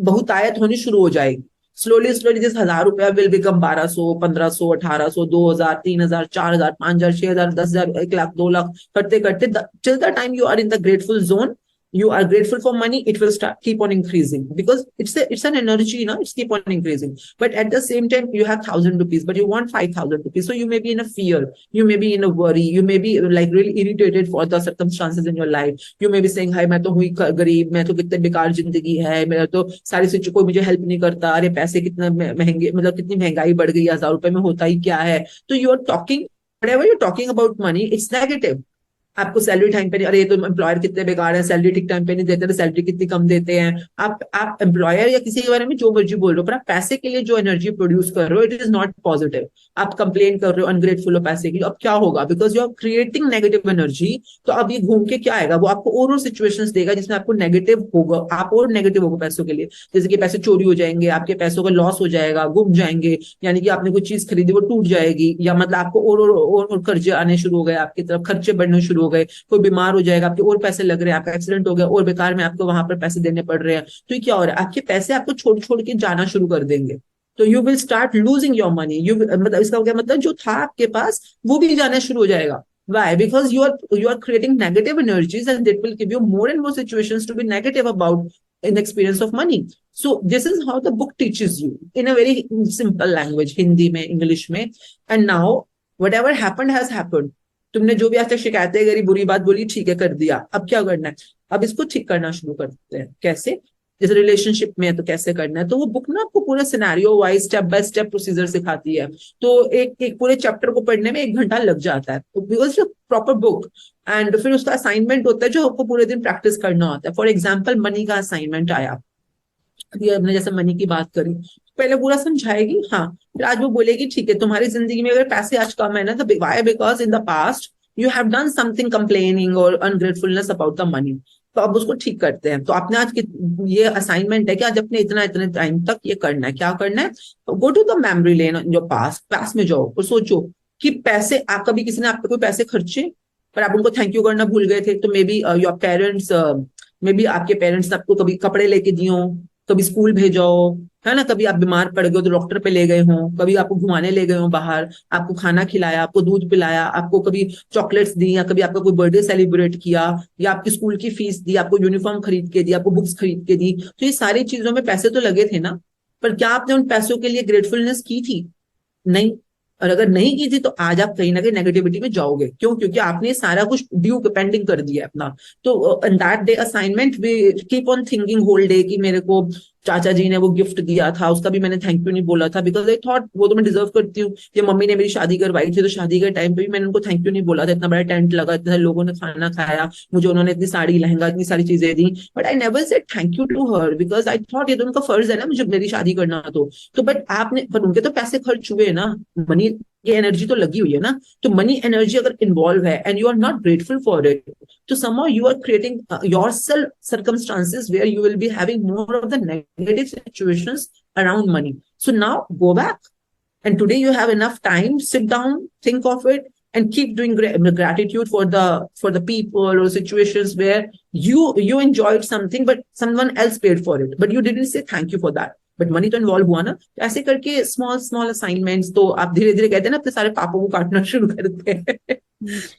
बहुतायत होनी शुरू हो जाएगी. स्लोली जिस 1000 रुपया विल बिकम 1200, 1500, 1800, 2000, 3000, 4000, 5000, 6000, 10,000, 1 लाख, 2 लाख करते करते till the time you are in the grateful zone, you are grateful for money, it will start keep on increasing, because it's an energy, it's keep on increasing. But at the same time, you have 1,000 rupees, but you want 5,000 rupees, so you may be in a fear, you may be in a worry, you may be like really irritated for the circumstances in your life. You may be saying, हाय मैं तो हुई गरीब, मैं तो कितने बेकार जिंदगी है, मेरा तो सारी सिचुएशन, कोई मुझे हेल्प नहीं करता, अरे पैसे कितना महंगे, मतलब कितनी महंगाई बढ़ गई, 1,000 रुपए में होता ही क्या है. तो you are talking, whenever you're talking about money, it's negative. आपको सैलरी टाइम पे नहीं, अरे ये तो एम्प्लॉयर कितने बेकार है, सैलरी ठीक टाइम पे नहीं देते, तो सैलरी कितनी कम देते हैं. आप एम्प्लॉयर या किसी के बारे में जो मर्जी बोल रहे हो, पर आप पैसे के लिए जो एनर्जी प्रोड्यूस कर रहे हो, इट इज नॉट पॉजिटिव. आप कंप्लेन कर रहे हो, अनग्रेटफुल हो पैसे के लिए. अब क्या होगा, because you are creating negative energy. तो अब ये घूम के क्या आएगा, वो आपको और सिचुएशंस देगा जिसमें आपको नेगेटिव होगा, आप और नेगेटिव होगा पैसों के लिए. जैसे कि पैसे चोरी हो जाएंगे, आपके पैसों का लॉस हो जाएगा, गुम जाएंगे, यानी कि आपने कोई चीज खरीदी वो टूट जाएगी, या मतलब आपको और कर्जे आने शुरू हो गए, आपकी तरफ खर्चे बढ़ने शुरू हो गए, कोई बीमार हो जाएगा, आपके और पैसे लग रहे हैं, आपका एक्सीडेंट हो गया और बेकार में आपको वहां पर पैसे देने पड़ रहे हैं. तो ये क्या हो रहा है, आपके पैसे आपको छोड़ छोड़ के जाना शुरू कर देंगे. तो you will start losing your money. मतलब इसका क्या मतलब, जो था आपके पास वो भी जाना शुरू हो जाएगा. Why? Because you are creating negative energies, and that will give you more and more situations to be negative about in experience of money. So this is how the book teaches you in a very simple language, Hindi में, English में. And now whatever happened has happened. तुमने जो भी आज तक शिकायतें करी, बुरी बात बोली, ठीक है, कर दिया. अब क्या करना है, अब इसको ठीक करना शुरू करते हैं. कैसे, जैसे रिलेशनशिप में है तो कैसे करना है. तो वो बुक ना आपको पूरा scenario wise step by step procedure सिखाती है. तो एक पूरे चैप्टर को पढ़ने में 1 घंटा लग जाता है, बिकॉज प्रॉपर बुक. एंड फिर उसका असाइनमेंट होता है जो आपको पूरे दिन प्रैक्टिस करना होता है. फॉर एग्जाम्पल, मनी का असाइनमेंट आया, ये हमने जैसे मनी की बात करी, पहले पूरा समझाएगी. हाँ, फिर आज वो बोलेगी, ठीक है, तुम्हारी जिंदगी में अगर पैसे आज कम है ना, तो why, because in the past you have done something complaining और अनग्रेटफुलनेस अबाउट द मनी. तो अब उसको ठीक करते हैं. तो आपने आज ये असाइनमेंट है कि आज अपने इतने टाइम तक ये करना है. क्या करना है, go to the memory lane in your past में जाओ और सोचो कि पैसे, आप कभी किसी ने आप पे कोई पैसे खर्चे पर आप उनको थैंक यू करना भूल गए थे. तो may be your parents, may be आपके पेरेंट्स ने आपको कभी कपड़े लेके दिए हो, कभी स्कूल भेजाओ, है ना, कभी आप बीमार पड़ गए तो डॉक्टर पे ले गए हो, कभी आपको घुमाने ले गए हो बाहर, आपको खाना खिलाया, आपको दूध पिलाया, आपको कभी चॉकलेट्स दी, या कभी आपका कोई बर्थडे सेलिब्रेट किया, या आपकी स्कूल की फीस दी, आपको यूनिफॉर्म खरीद के दी, आपको बुक्स खरीद के दी. तो ये सारी चीजों में पैसे तो लगे थे ना, पर क्या आपने उन पैसों के लिए ग्रेटफुलनेस की थी? नहीं. और अगर नहीं की थी तो आज आप कहीं ना कहीं नेगेटिविटी में जाओगे. क्यों? क्योंकि आपने सारा कुछ ड्यू पेंडिंग कर दिया अपना. तो in that day assignment we keep on thinking whole day कि मेरे को चाचा जी ने वो गिफ्ट दिया था, उसका भी मैंने थैंक यू नहीं बोला था, बिकॉज आई थॉट वो तो मैं डिजर्व करती हूँ. ये मम्मी ने मेरी शादी करवाई थी, तो शादी के टाइम पे भी मैंने उनको थैंक यू नहीं बोला था. इतना बड़ा टेंट लगा, इतने सारे लोगों ने खाना खाया, मुझे उन्होंने इतनी साड़ी लहंगा इतनी सारी चीजें दी, but I never said thank you to her, because I thought ये तो उनका फर्ज है ना मुझे मेरी शादी करना. तो बट आपने, पर उनके तो पैसे खर्च हुए ना, मनी की एनर्जी तो लगी हुई है ना. तो मनी एनर्जी अगर इन्वॉल्व है and you are not grateful for it, so somehow you are creating yourself circumstances where you will be having more of the negative situations around money. So now go back, and today you have enough time, sit down, think of it, and keep doing gratitude for the people or situations where you enjoyed something but someone else paid for it, but you didn't say thank you for that. But money तो इन्वॉल्व हुआ ना. तो ऐसे करके स्मॉल स्मॉल असाइनमेंट्स, तो आप धीरे धीरे कहते हैं ना अपने सारे पापों को काटना शुरू करते हैं.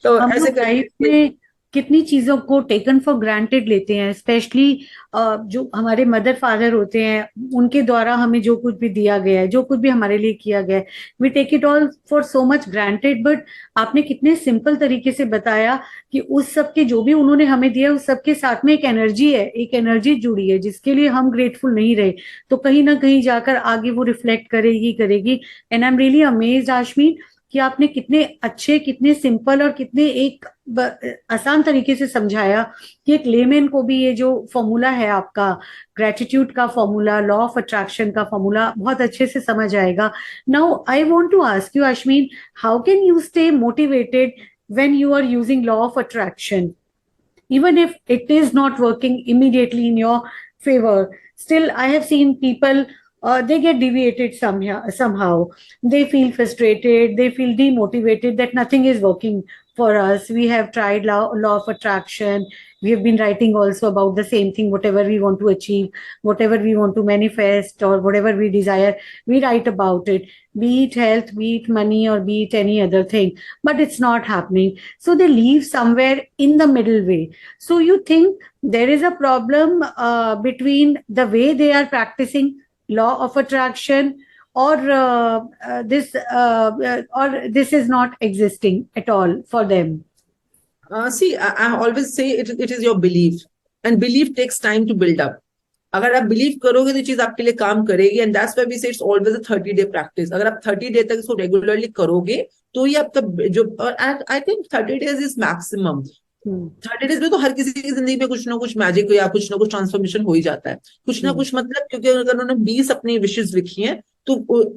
तो हम ऐसे लोग लाइफ में कितनी चीजों को टेकन फॉर ग्रांटेड लेते हैं, स्पेशली जो हमारे मदर फादर होते हैं, उनके द्वारा हमें जो कुछ भी दिया गया है, जो कुछ भी हमारे लिए किया गया है, we take it all for so much granted. But आपने कितने सिंपल तरीके से बताया कि उस सब के जो भी उन्होंने हमें दिया, उस सब के साथ में एक एनर्जी है, एक एनर्जी जुड़ी है जिसके लिए हम ग्रेटफुल नहीं रहे, तो कहीं ना कहीं जाकर आगे वो रिफ्लेक्ट करेगी. And I am really amazed Ashmeen कि आपने कितने अच्छे, कितने सिंपल और कितने एक आसान तरीके से समझाया कि एक लेमैन को भी ये जो फॉर्मूला है आपका, ग्रेटिट्यूड का फॉर्मूला, लॉ ऑफ अट्रैक्शन का फॉर्मूला, बहुत अच्छे से समझ आएगा. Now I want to ask you Ashmeen, how can you stay motivated when you are using law of attraction, even if it is not working immediately in your favor? Still, I have seen people, they get deviated somehow. They feel frustrated, they feel demotivated that nothing is working for us. We have tried law of attraction, We have been writing also about the same thing, whatever we want to achieve, whatever we want to manifest, or whatever we desire, we write about it, be it health, be it money, or be it any other thing, but it's not happening. So they leave somewhere in the middle way. So you think there is a problem between the way they are practicing law of attraction, or this is not existing at all for them? See, I always say it is your belief, and belief takes time to build up. अगर आप बिलीव करोगे तो चीज आपके लिए काम करेगी, एंड दैट्स व्हाई वी से it's always a 30-day practice. अगर आप 30 डे तक इसको रेगुलरली करोगे तो ये आपका जो, और I think 30 days is maximum. 30 days में तो हर किसी की जिंदगी में कुछ ना कुछ मैजिक या कुछ ना कुछ ट्रांसफॉर्मेशन हो ही जाता है. कुछ ना कुछ मतलब, क्योंकि अगर उन्होंने 20 अपनी विशेष लिखी हैं तो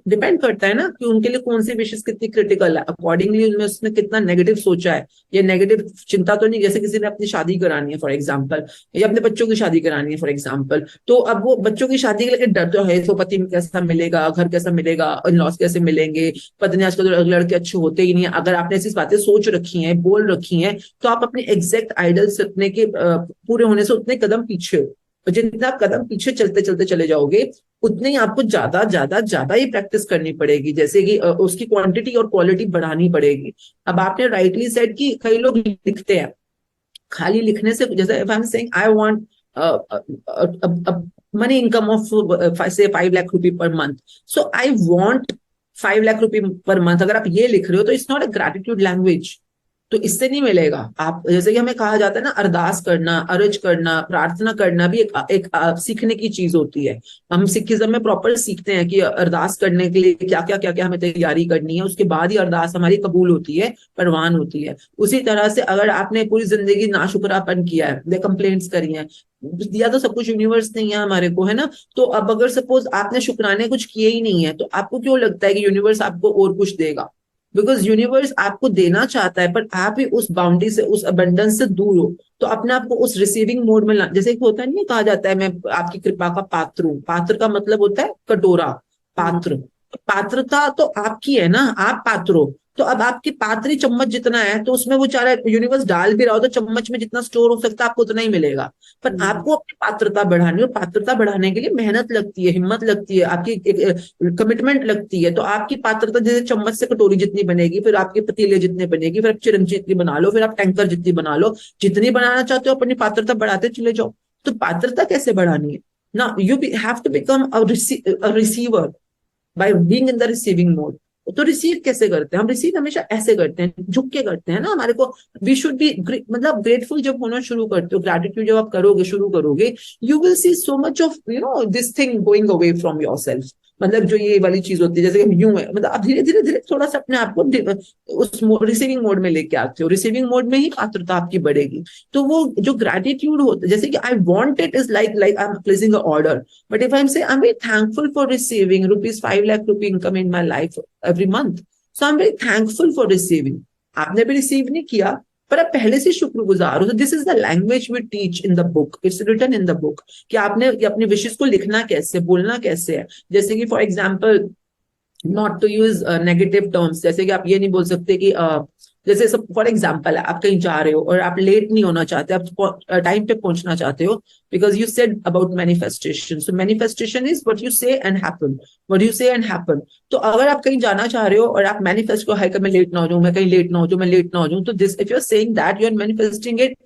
डिपेंड करता है ना कि उनके लिए कौन सी विशेष कितनी क्रिटिकल है, अकॉर्डिंगली उनमें उसने कितना नेगेटिव सोचा है. ये नेगेटिव चिंता तो नहीं, जैसे किसी ने अपनी शादी करानी है फॉर एग्जाम्पल, या अपने बच्चों की शादी करानी है फॉर एग्जाम्पल, तो अब वो बच्चों की शादी के लिए डर तो है, तो पति कैसा मिलेगा, घर कैसा मिलेगा, इन लॉस कैसे मिलेंगे, पत्नी आजकल तो लड़के अच्छे होते ही नहीं है. अगर आपने ऐसी बातें सोच रखी हैं, बोल रखी हैं, तो आप अपने एग्जैक्ट आइडल सपने के पूरे होने से उतने कदम पीछे हो. और जितना आप कदम पीछे चलते चलते चले जाओगे, उतने ही आपको ज्यादा ज्यादा ज्यादा ही प्रैक्टिस करनी पड़ेगी, जैसे कि उसकी क्वांटिटी और क्वालिटी बढ़ानी पड़ेगी. अब आपने राइटली सेड कि कई लोग लिखते हैं, खाली लिखने से, जैसे if I am saying I want money income of say 5 lakh rupee per month, so I want 5 lakh rupee per month. अगर आप ये लिख रहे हो तो it's not a gratitude language, तो इससे नहीं मिलेगा. आप जैसे कि हमें कहा जाता है ना, अरदास करना, अर्ज करना, प्रार्थना करना भी एक सीखने की चीज होती है. हम सिखिज्म में प्रॉपर सीखते हैं कि अरदास करने के लिए क्या क्या हमें तैयारी करनी है, उसके बाद ही अरदास हमारी कबूल होती है, परवान होती है. उसी तरह से अगर आपने पूरी जिंदगी नाशुक्रापन किया है, कंप्लेंट्स करी है, दिया तो सब कुछ यूनिवर्स नहीं है हमारे को, है ना. तो अब अगर सपोज आपने शुक्राने कुछ किए ही नहीं है, तो आपको क्यों लगता है कि यूनिवर्स आपको और कुछ देगा? बिकॉज यूनिवर्स आपको देना चाहता है, पर आप ही उस बाउंड्री से, उस अबंडेंस से दूर हो. तो अपने आप को उस रिसीविंग मोड में जैसे कि होता नहीं, कहा जाता है मैं आपकी कृपा का पात्र हूँ. पात्र का मतलब होता है कटोरा, पात्र. पात्रता तो आपकी है ना, आप पात्र हो. तो अब आपकी पात्री चम्मच जितना है, तो उसमें वो चाहे यूनिवर्स डाल भी रहा हो, तो चम्मच में जितना स्टोर हो सकता है आपको उतना ही मिलेगा. पर आपको अपनी पात्रता बढ़ानी, और पात्रता बढ़ाने के लिए मेहनत लगती है, हिम्मत लगती है, आपकी एक कमिटमेंट लगती है. तो आपकी पात्रता जैसे चम्मच से कटोरी जितनी बनेगी, फिर आपके पतीले जितने बनेगी, फिर आप चिरंजी जितनी बना लो, फिर आप टैंकर जितनी बना लो. जितनी बनाना चाहते हो अपनी पात्रता बढ़ाते चले जाओ. तो पात्रता कैसे बढ़ानी है ना, you have to become a receiver by being in the receiving mode. तो रिसीव कैसे करते हैं हम? रिसीव हमेशा ऐसे करते हैं, झुक के करते हैं ना. हमारे को वी शुड बी मतलब ग्रेटफुल जब होना शुरू करते हो, ग्रेटिट्यूड जब आप करोगे, शुरू करोगे, you will see so much of this thing going away from your self. मतलब जो ये वाली चीज होती है, जैसे कि यूं है, मतलब आप धीरे धीरे धीरे थोड़ा सा अपने आप को उस रिसीविंग मोड में लेके आते हो. रिसीविंग मोड में ही पात्रता आपकी बढ़ेगी. तो वो जो ग्रेटिट्यूड होता है, जैसे कि I want it is like I am placing a order, but if I am say I am very thankful for receiving ₹5 lakh income in my life every month, so I am very thankful for receiving. आपने भी रिसीव नहीं किया, पर आप पहले से शुक्रगुजार हो. तो this is the language we teach in the book, it's written in the book, कि आपने अपनी विशेष को लिखना कैसे, बोलना कैसे है. जैसे कि for example, not to use negative terms, जैसे कि आप ये नहीं बोल सकते कि जैसे सब फॉर एग्जाम्पल आप कहीं जा रहे हो और आप लेट नहीं होना चाहते, आप टाइम पे पहुंचना चाहते हो, because you said about manifestation. So manifestation is what you से एंड हैपन, व्हाट यू से एंड हैपन. तो अगर आप कहीं जाना चाह रहे हो और आप मैनिफेस्ट को, हाय मैं लेट ना हो जाऊं, मैं कहीं लेट ना हो जाऊं, मैं लेट ना हो जाऊं, तो this if you are saying that, you are manifesting it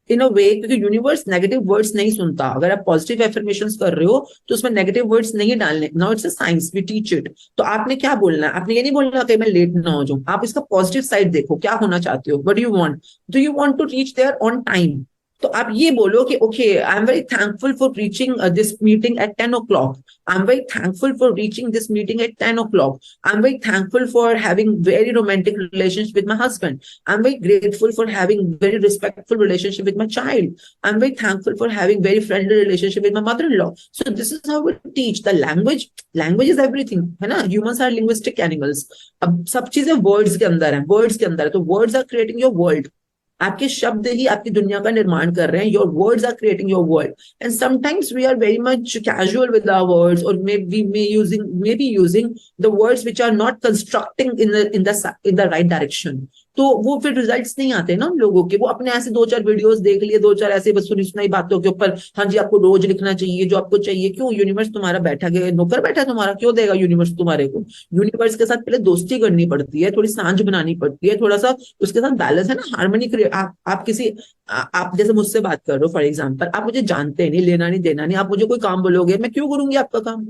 in a way, क्योंकि यूनिवर्स नेगेटिव वर्ड्स नहीं सुनता. अगर आप पॉजिटिव एफर्मेशंस कर रहे हो तो उसमें नेगेटिव वर्ड्स नहीं डालने. Now it's a science, we teach it. तो आपने क्या बोलना है? आपने ये नहीं बोलना कि मैं लेट ना हो जाऊं. आप इसका पॉजिटिव साइड देखो, क्या होना चाहते हो, what do you want. Do you want to reach there on time? तो आप ये बोलो कि okay, I am very thankful for reaching this meeting at 10 o'clock. I am very thankful for reaching this meeting at 10 o'clock. I am very thankful for having very romantic relationship with my husband. I am very grateful for having very respectful relationship with my child. I'm very thankful for having very friendly relationship with my mother-in-law. So this is how we teach the language. Language is everything, है ना. Humans are linguistic animals. अब सब चीजें words के अंदर है, words के अंदर है. तो words are creating your world. आपके शब्द ही आपकी दुनिया का निर्माण कर रहे हैं. Your words are creating your world. And sometimes we are very much casual with our words, or maybe using the words which are not constructing in the right direction. तो वो फिर रिजल्ट्स नहीं आते ना उन लोगों के। वो अपने ऐसे 2-4 वीडियोस देख लिए, 2-4 ऐसे बस सुनी सुनाई बातों के ऊपर, हाँ जी आपको रोज लिखना चाहिए जो आपको चाहिए। क्यों? यूनिवर्स तुम्हारा बैठा गया, नौकर बैठा है तुम्हारा, क्यों देगा यूनिवर्स तुम्हारे को? यूनिवर्स के साथ पहले दोस्ती करनी पड़ती है, थोड़ी सांझ बनानी पड़ती है, थोड़ा सा उसके साथ बैलेंस है ना, हार्मनी क्रिएट। आप किसी आप जैसे मुझसे बात कर रहे हो फॉर एग्जाम्पल, आप मुझे जानते नहीं, लेना नहीं देना नहीं, आप मुझे कोई काम बोलोगे, मैं क्यों करूंगी आपका काम?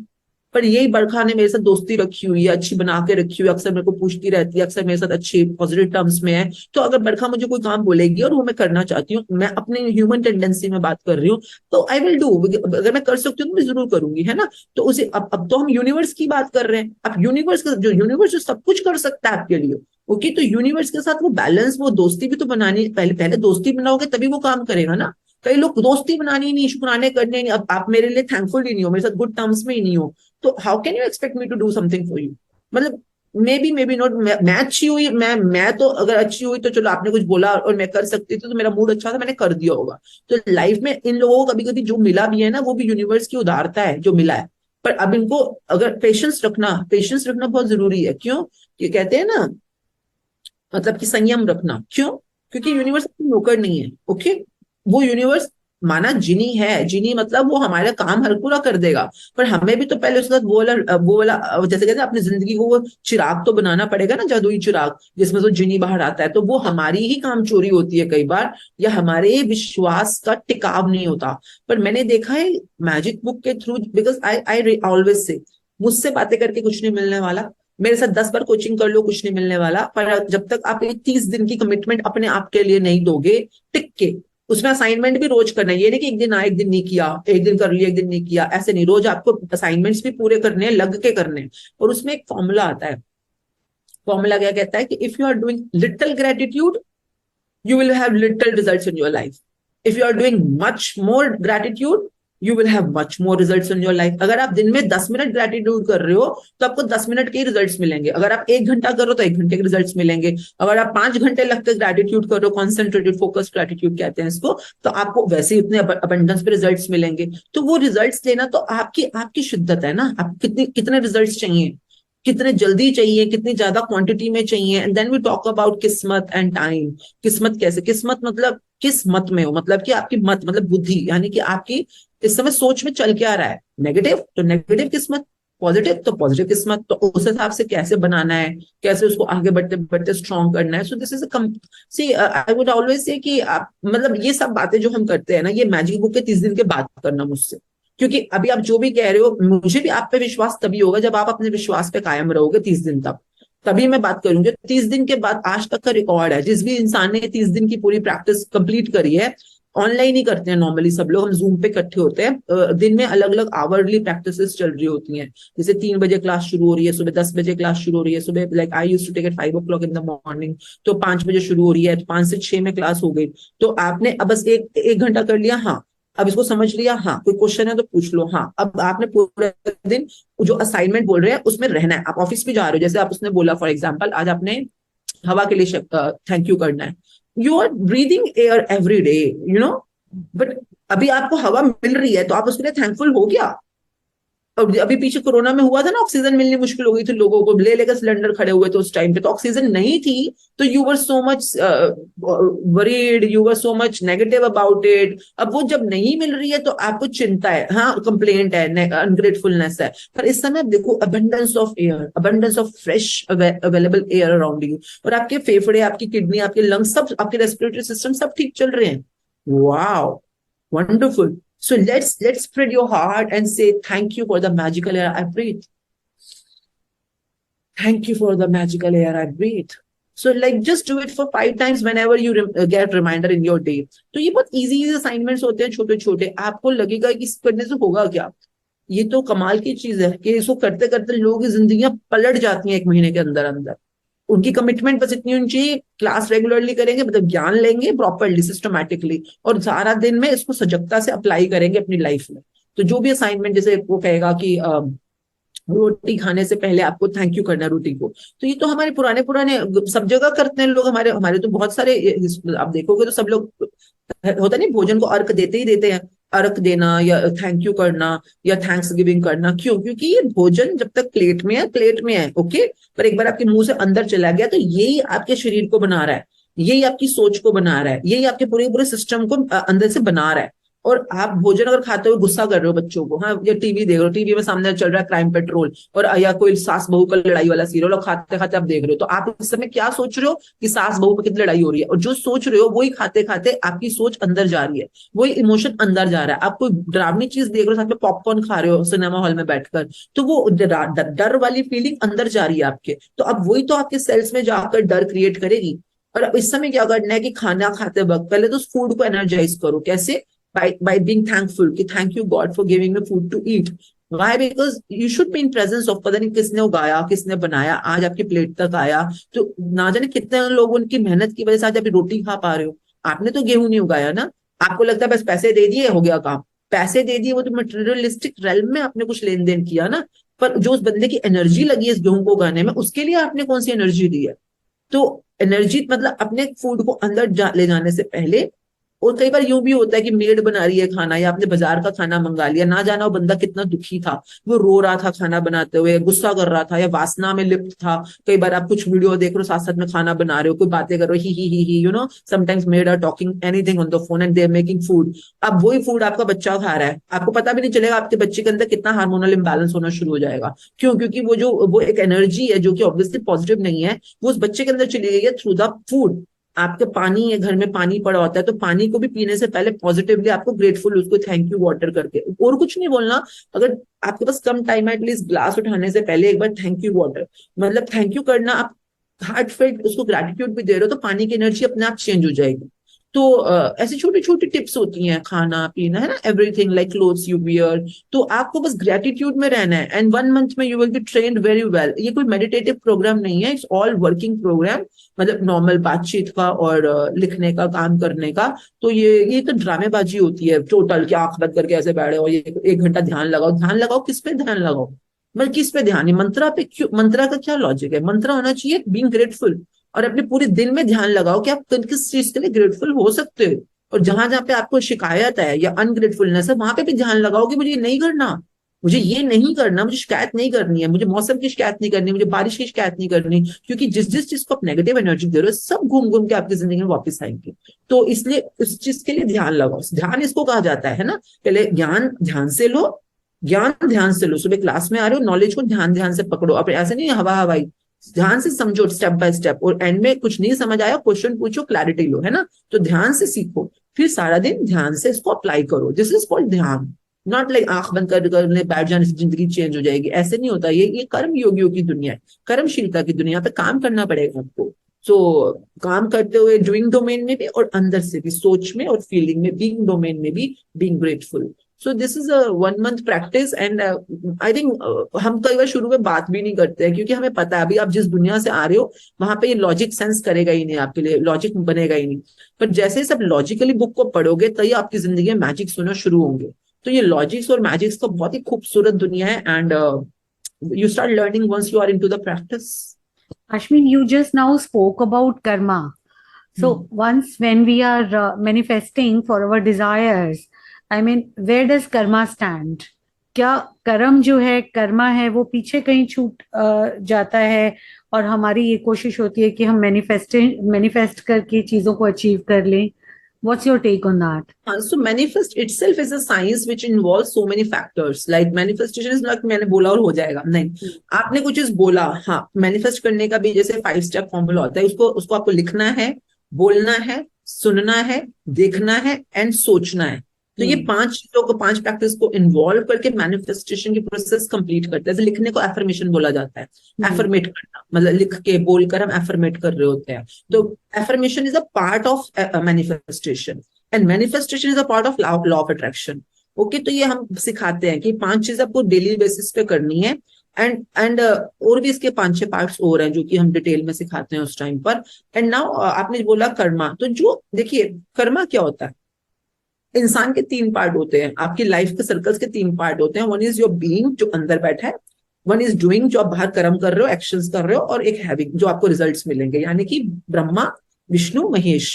पर यही बरखा ने मेरे साथ दोस्ती रखी हुई है, अच्छी बना के रखी हुई है, अक्सर मेरे को पूछती रहती है, अक्सर मेरे साथ अच्छी पॉजिटिव टर्म्स में है। तो अगर बरखा मुझे कोई काम बोलेगी और वो मैं करना चाहती हूँ, मैं अपने ह्यूमन टेंडेंसी में बात कर रही हूँ, तो आई विल डू। अगर मैं कर सकती हूँ तो मैं जरूर करूंगी, है ना। तो उसे अब तो हम यूनिवर्स की बात कर रहे हैं। अब यूनिवर्स जो यूनिवर्स जो सब कुछ कर सकता है आपके लिए, ओके, तो यूनिवर्स के साथ वो बैलेंस, वो दोस्ती भी तो बनानी, पहले पहले दोस्ती बनाओगे तभी वो काम करेगा ना। कई लोग दोस्ती बनानी नहीं, शुक्राने करने नहीं, अब आप मेरे लिए थैंकफुल ही नहीं हो, मेरे साथ गुड टर्म्स में ही नहीं हो, तो how can you expect me to do something for you? मतलब मे बी नॉट, मैं अच्छी हुई, मैं तो अगर अच्छी हुई तो चलो आपने कुछ बोला और मैं कर सकती थी तो मेरा मूड अच्छा था, मैंने कर दिया होगा। तो लाइफ में इन लोगों को कभी कभी जो मिला भी है ना, वो भी यूनिवर्स की उदारता है जो मिला है। पर अब इनको अगर पेशेंस रखना बहुत जरूरी है। क्यों? ये कहते हैं ना, मतलब कि संयम रखना। क्यों? क्योंकि यूनिवर्स नौकर नहीं है, ओके। वो यूनिवर्स माना जिनी है, जिनी मतलब वो हमारा काम हर पूरा कर देगा, पर हमें भी तो पहले उसके साथ वो वाला जैसे कहते हैं अपनी जिंदगी को वो चिराग तो बनाना पड़ेगा ना, जादुई चिराग जिसमें तो जिनी बाहर आता है। तो वो हमारी ही काम चोरी होती है कई बार, या हमारे विश्वास का टिकाव नहीं होता। पर मैंने देखा है मैजिक बुक के through, because I I always say, मुझसे बातें करके कुछ नहीं मिलने वाला, मेरे साथ 10 बार कोचिंग कर लो कुछ नहीं मिलने वाला, पर जब तक आप एक 30 दिन की कमिटमेंट अपने आप के लिए नहीं दोगे टिक के, उसमें असाइनमेंट भी रोज करना है। ये नहीं कि एक दिन आए एक दिन नहीं किया, एक दिन कर लिया एक दिन नहीं किया, ऐसे नहीं, रोज आपको असाइनमेंट्स भी पूरे करने हैं, लग के करने हैं। और उसमें एक फॉर्मूला आता है। फॉर्मूला क्या कहता है कि if you are doing little gratitude, you will have little results in your life. If you are doing much more gratitude, you will have much more results in your life. अगर आप दिन में 10 मिनट ग्रेटिट्यूड कर रहे हो तो आपको 10 मिनट के रिजल्ट्स मिलेंगे। अगर आप 1 घंटा कर रहे हो तो 1 घंटे के रिजल्ट्स मिलेंगे। अगर आप 5 घंटे लगते ग्रेटिट्यूड कर रहे हो, कॉन्सेंट्रेटेड फोकस ग्रेटिट्यूड कहते हैं इसको, तो आपको वैसे ही उतने अबंडेंस पे रिजल्ट्स मिलेंगे। तो वो रिजल्ट्स लेना तो आपकी आपकी शिद्दत है ना, आप कितने रिजल्ट्स चाहिए, कितने जल्दी चाहिए, कितनी ज्यादा क्वांटिटी में चाहिए। And then we talk about किस्मत एंड टाइम। किस्मत कैसे? किस्मत मतलब किस मत में हो, मतलब कि आपकी मत मतलब बुद्धि, यानी कि आपकी इस समय सोच में चल क्या रहा है। नेगेटिव तो नेगेटिव किस्मत, पॉजिटिव तो पॉजिटिव किस्मत। तो उस हिसाब से कैसे बनाना है, कैसे उसको आगे बढ़ते बढ़ते स्ट्रॉन्ग करना है। So this is see I would always say कि आप मतलब ये सब बातें जो हम करते हैं ना, ये मैजिक बुक के 30 दिन के बाद करना मुझसे। क्योंकि अभी आप जो भी कह रहे हो, मुझे भी आप पे विश्वास तभी होगा जब आप अपने विश्वास पे कायम रहोगे 30 दिन तक, तभी मैं बात करूंगी। 30 दिन के बाद आज तक का रिकॉर्ड है, जिस भी इंसान ने 30 दिन की पूरी प्रैक्टिस कंप्लीट करी है, ऑनलाइन ही करते हैं नॉर्मली सब लोग, हम जूम पे इकट्ठे होते हैं, दिन में अलग अलग आवरली प्रैक्टिसेस चल रही होती हैं। जैसे 3 बजे क्लास शुरू हो रही है, सुबह 10 बजे क्लास शुरू हो रही है, सुबह like I used to take at 5 o'clock in the morning, तो 5 बजे शुरू हो रही है, तो 5 से 6 में क्लास हो गई। तो आपने अब बस एक घंटा कर लिया, हाँ अब इसको समझ लिया, हाँ कोई क्वेश्चन है तो पूछ लो, हाँ अब आपने पूरे दिन जो असाइनमेंट बोल रहे हैं उसमें रहना है। आप ऑफिस भी जा रहे हो, जैसे आप उसने बोला फॉर एग्जाम्पल आज आपने हवा के लिए थैंक यू करना है, you are breathing air every day, you know, but अभी आपको हवा मिल रही है तो आप उसके लिए थैंकफुल हो गया। और अभी पीछे कोरोना में हुआ था ना, ऑक्सीजन मिलनी मुश्किल हो गई थी, लोगों को ले लेकर सिलेंडर खड़े हुए थे उस टाइम पे, तो ऑक्सीजन नहीं थी, तो you were so much worried, you were so much negative about it. अब वो जब नहीं मिल रही है तो आपको चिंता है, हाँ कंप्लेंट है, अनग्रेटफुलनेस है। पर इस समय देखो abundance of air, abundance of fresh available air around you, और आपके फेफड़े, आपकी किडनी, आपके लंग्स, सब आपके रेस्पिरेटरी सिस्टम सब ठीक चल रहे हैं। Wow, wonderful. So let's spread your heart and say thank you for the magical air I breathe. Thank you for the magical air I breathe. So like just do it for 5 times whenever you get reminder in your day. तो ये बहुत easy assignments होते हैं छोटे छोटे, आपको लगेगा कि इस करने से होगा क्या। ये तो कमाल की चीज है कि इसको करते करते लोगों की जिंदगियां पलट जाती हैं 1 महीने के अंदर अंदर। उनकी कमिटमेंट बस इतनी होनी चाहिए, क्लास रेगुलरली करेंगे, मतलब ज्ञान लेंगे प्रॉपरली सिस्टमैटिकली, और सारा दिन में इसको सजगता से अप्लाई करेंगे अपनी लाइफ में। तो जो भी असाइनमेंट, जैसे वो कहेगा कि रोटी खाने से पहले आपको थैंक यू करना है रोटी को, तो ये तो हमारे पुराने पुराने सब जगह करते हैं लोग, हमारे हमारे तो बहुत सारे आप देखोगे तो सब लोग होता नहीं भोजन को अर्घ देते ही देते हैं। अर्घ देना या थैंक यू करना या थैंक्स गिविंग करना। क्यों? क्योंकि ये भोजन जब तक प्लेट में है, ओके, पर एक बार आपके मुंह से अंदर चला गया तो यही आपके शरीर को बना रहा है, यही आपकी सोच को बना रहा है, यही आपके पूरे पूरे सिस्टम को अंदर से बना रहा है। और आप भोजन अगर खाते हुए गुस्सा कर रहे हो बच्चों को, हाँ, या टीवी देख रहे हो, टीवी में सामने चल रहा है क्राइम पेट्रोल और या कोई सास बहू का लड़ाई वाला सीरियल और खाते खाते आप देख रहे हो, तो आप उस समय क्या सोच रहे हो कि सास बहू पे कितनी लड़ाई हो रही है, और जो सोच रहे हो वही खाते खाते आपकी सोच अंदर जा रही है, वही इमोशन अंदर जा रहा है। आप कोई डरावनी चीज देख रहे हो, साथ में पॉपकॉर्न खा रहे हो सिनेमा हॉल में बैठकर, तो वो डर वाली फीलिंग अंदर जा रही है आपके, तो अब वही तो आपके सेल्स में जाकर डर क्रिएट करेगी। और अब इस समय क्या करना है कि खाना खाते वक्त पहले तो उस फूड को एनर्जाइज करो। कैसे? by being thankful कि thank you God for giving me food to eat. Why? Because you should be in presence of, पता नहीं किसने उगाया, किसने बनाया, आज आपकी प्लेट तक आया, तो ना जाने कितने लोग उनकी मेहनत की वजह से आज आप रोटी खा पा रहे हो। आपने तो गेहूं नहीं उगाया ना, आपको लगता है बस पैसे दे दिए हो गया काम, पैसे दे दिए, वो तो मटेरियलिस्टिक रेल्म में आपने कुछ लेन देन किया ना, पर जो उस बंदे की एनर्जी लगी है इस गेहूं को उगाने में, उसके लिए आपने कौन सी एनर्जी दी है? तो एनर्जी मतलब अपने फूड को अंदर ले जाने से पहले। और कई बार यूं भी होता है कि मेड बना रही है खाना या आपने बाजार का खाना मंगा लिया, ना जाना वो बंदा कितना दुखी था, वो रो रहा था खाना बनाते हुए, गुस्सा कर रहा था या वासना में लिप्त था। कई बार आप कुछ वीडियो देख रहे हो, साथ साथ में खाना बना रहे हो, कोई बातें कर रहे हो, ही you know, sometimes maid are talking anything on the phone and they are making food. अब वही फूड आपका बच्चा खा रहा है, आपको पता भी नहीं चलेगा आपके बच्चे के अंदर कितना हार्मोनल इम्बैलेंस होना शुरू हो जाएगा। क्यों? क्योंकि वो एक एनर्जी है जो कि ऑब्वियसली पॉजिटिव नहीं है, वो उस बच्चे के अंदर चली गई है थ्रू द फूड। आपके पानी है, घर में पानी पड़ा होता है, तो पानी को भी पीने से पहले पॉजिटिवली आपको ग्रेटफुल, उसको थैंक यू वाटर करके, और कुछ नहीं बोलना। अगर आपके पास कम टाइम है, एटलीस्ट ग्लास उठाने से पहले एक बार थैंक यू वाटर, मतलब थैंक यू करना, आप हार्टफेल्ट उसको ग्रेटिट्यूड भी दे रहे हो, तो पानी की एनर्जी अपने आप चेंज हो जाएगी। तो ऐसी छोटी छोटी टिप्स होती हैं, खाना पीना है ना, everything like clothes you wear. तो आपको बस ग्रेटिट्यूड में रहना है, एंड 1 मंथ में you will be trained very well. ये कोई मेडिटेटिव प्रोग्राम नहीं है, इट्स ऑल वर्किंग प्रोग्राम, मतलब नॉर्मल बातचीत का और लिखने का, काम करने का। तो ये तो ड्रामेबाजी होती है टोटल, कि आंख बंद करके ऐसे बैठे हो, ये 1 घंटा ध्यान लगाओ। ध्यान लगाओ किस पे ध्यान लगाओ? मतलब किस पे ध्यान है? मंत्रा पे क्यों? मंत्रा का क्या लॉजिक है? मंत्रा होना चाहिए बीइंग ग्रेटफुल, और अपने पूरे दिन में ध्यान लगाओ कि आप किस चीज के लिए ग्रेटफुल हो सकते हो। और जहां जहां पे आपको शिकायत है या अनग्रेटफुलनेस है, वहां पे भी ध्यान लगाओ कि मुझे ये नहीं करना, मुझे ये नहीं करना, मुझे शिकायत नहीं करनी है, मुझे मौसम की शिकायत नहीं करनी, मुझे बारिश की शिकायत नहीं करनी। क्योंकि जिस जिस चीज को आप नेगेटिव एनर्जी दे रहे हो, सब घूम घूम के आपकी जिंदगी में वापस आएंगे। तो इसलिए उस चीज के लिए ध्यान लगाओ। ध्यान इसको कहा जाता है ना, पहले ज्ञान ध्यान से लो, ज्ञान ध्यान से लो। सुबह क्लास में आ रहे हो, नॉलेज को ध्यान ध्यान से पकड़ो, अब ऐसे नहीं हवा हवाई, ध्यान से समझो स्टेप बाय स्टेप। और एंड में कुछ नहीं समझ आया, क्वेश्चन पूछो, क्लैरिटी लो, है ना। तो ध्यान से सीखो, फिर सारा दिन ध्यान से इसको अप्लाई करो। दिस इज कॉल्ड ध्यान। नॉट लाइक आंख बंद कर बैठ जाने से जिंदगी चेंज हो जाएगी, ऐसे नहीं होता। ये कर्म योगियों की दुनिया है, कर्मशीलता की दुनिया पे काम करना पड़ेगा आपको। सो काम करते हुए डूइंग डोमेन में भी, और अंदर से भी, सोच में और फीलिंग में, बीइंग डोमेन में भी being grateful. So this is a 1 month practice. And I think हम कई बार शुरू में बात भी नहीं करते हैं, क्योंकि हमें पता है अभी आप जिस दुनिया से आ रहे हो वहां पे ये लॉजिक सेंस करेगा ही नहीं, आपके लिए लॉजिक बनेगा ही नहीं। पर जैसे ही सब लॉजिकली बुक को पढ़ोगे, तभी आपकी जिंदगी में मैजिक सुनना शुरू होंगे। तो ये लॉजिक्स और मैजिक्स का बहुत ही खूबसूरत दुनिया है, and you start learning once you are into the practice. Ashmin, you just now spoke about karma. So once when we are manifesting for our desires, I mean, where does karma stand? क्या कर्म जो है, कर्मा है, वो पीछे कहीं छूट जाता है, और हमारी ये कोशिश होती है कि हम मैनिफेस्ट करके चीजों को अचीव कर लें? What's your take on that? So manifest itself is a science which involves so many factors. Like manifestation is not मैंने बोला और हो जाएगा, नहीं। आपने कुछ चीज बोला, हाँ, मैनिफेस्ट करने का भी जैसे 5 स्टेप फॉर्मूला होता है, उसको आपको लिखना है, बोलना है, सुनना है, देखना है एंड सोचना है। तो ये 5 चीजों को, 5 प्रैक्टिस को इन्वॉल्व करके मैनिफेस्टेशन की प्रोसेस कंप्लीट करते हैं। जैसे लिखने को एफर्मेशन बोला जाता है, एफर्मेट करना, मतलब लिख के बोलकर हम एफर्मेट कर रहे होते हैं। तो affirmation is a part of manifestation, and manifestation is a part of law of attraction. Okay, तो ये हम सिखाते हैं कि 5 चीज आपको डेली बेसिस पे करनी है। एंड और भी इसके 5-6 पार्ट्स और हैं जो कि हम डिटेल में सिखाते हैं उस टाइम पर। एंड नाउ आपने बोला कर्मा, तो जो देखिए कर्मा क्या होता है, इंसान के 3 पार्ट होते हैं, आपकी लाइफ के सर्कल्स के 3 पार्ट होते हैं। वन इज योर बीइंग जो अंदर बैठा है, वन इज डूइंग जो आप बाहर कर्म कर रहे हो, एक्शंस कर रहे हो, और एक हैविंग जो आपको रिजल्ट्स मिलेंगे, यानी कि ब्रह्मा विष्णु महेश।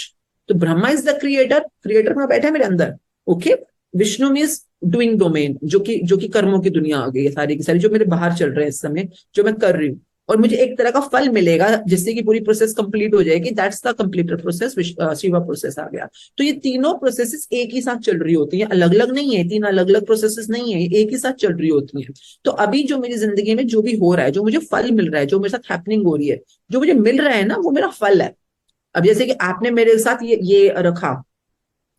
तो Brahma is the creator, creator वहां बैठा है मेरे अंदर, okay. Vishnu means doing domain, जो कि कर्मों की दुनिया आ गई है सारी की सारी, जो मेरे बाहर चल रहे हैं इस समय, जो मैं कर रही हूँ, और मुझे एक तरह का फल मिलेगा जिससे कि पूरी प्रोसेस कंप्लीट हो जाएगी। That's the completed process, Shiva process आ गया। तो ये तीनों प्रोसेसेस एक ही साथ चल रही होती हैं, अलग अलग नहीं है, तीन अलग अलग प्रोसेसेस नहीं है, एक ही साथ चल रही होती हैं। तो अभी जो मेरी जिंदगी में जो भी हो रहा है, जो मुझे फल मिल रहा है, जो मेरे साथ हैपनिंग हो रही है, जो मुझे मिल रहा है ना, वो मेरा फल है। अब जैसे कि आपने मेरे साथ ये रखा,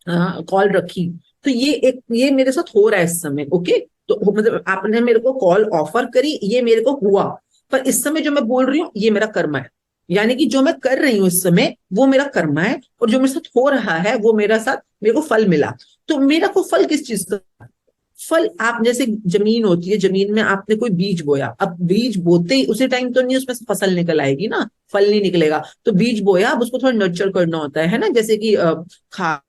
कॉल रखी, तो ये मेरे साथ हो रहा है इस समय, ओके। तो मतलब आपने मेरे को कॉल ऑफर करी, ये मेरे को हुआ, पर इस समय जो मैं बोल रही हूँ ये मेरा कर्म है। यानी कि जो मैं कर रही हूँ इस समय वो मेरा कर्म है, और जो मेरे साथ हो रहा है वो मेरे को फल मिला। तो मेरा को फल किस चीज का? फल, आप जैसे जमीन होती है, जमीन में आपने कोई बीज बोया, अब बीज बोते ही उसी टाइम तो नहीं उसमें से फसल निकल आएगी ना, फल नहीं निकलेगा। तो बीज बोया, अब उसको थोड़ा नर्चर करना होता है ना, जैसे कि खाद,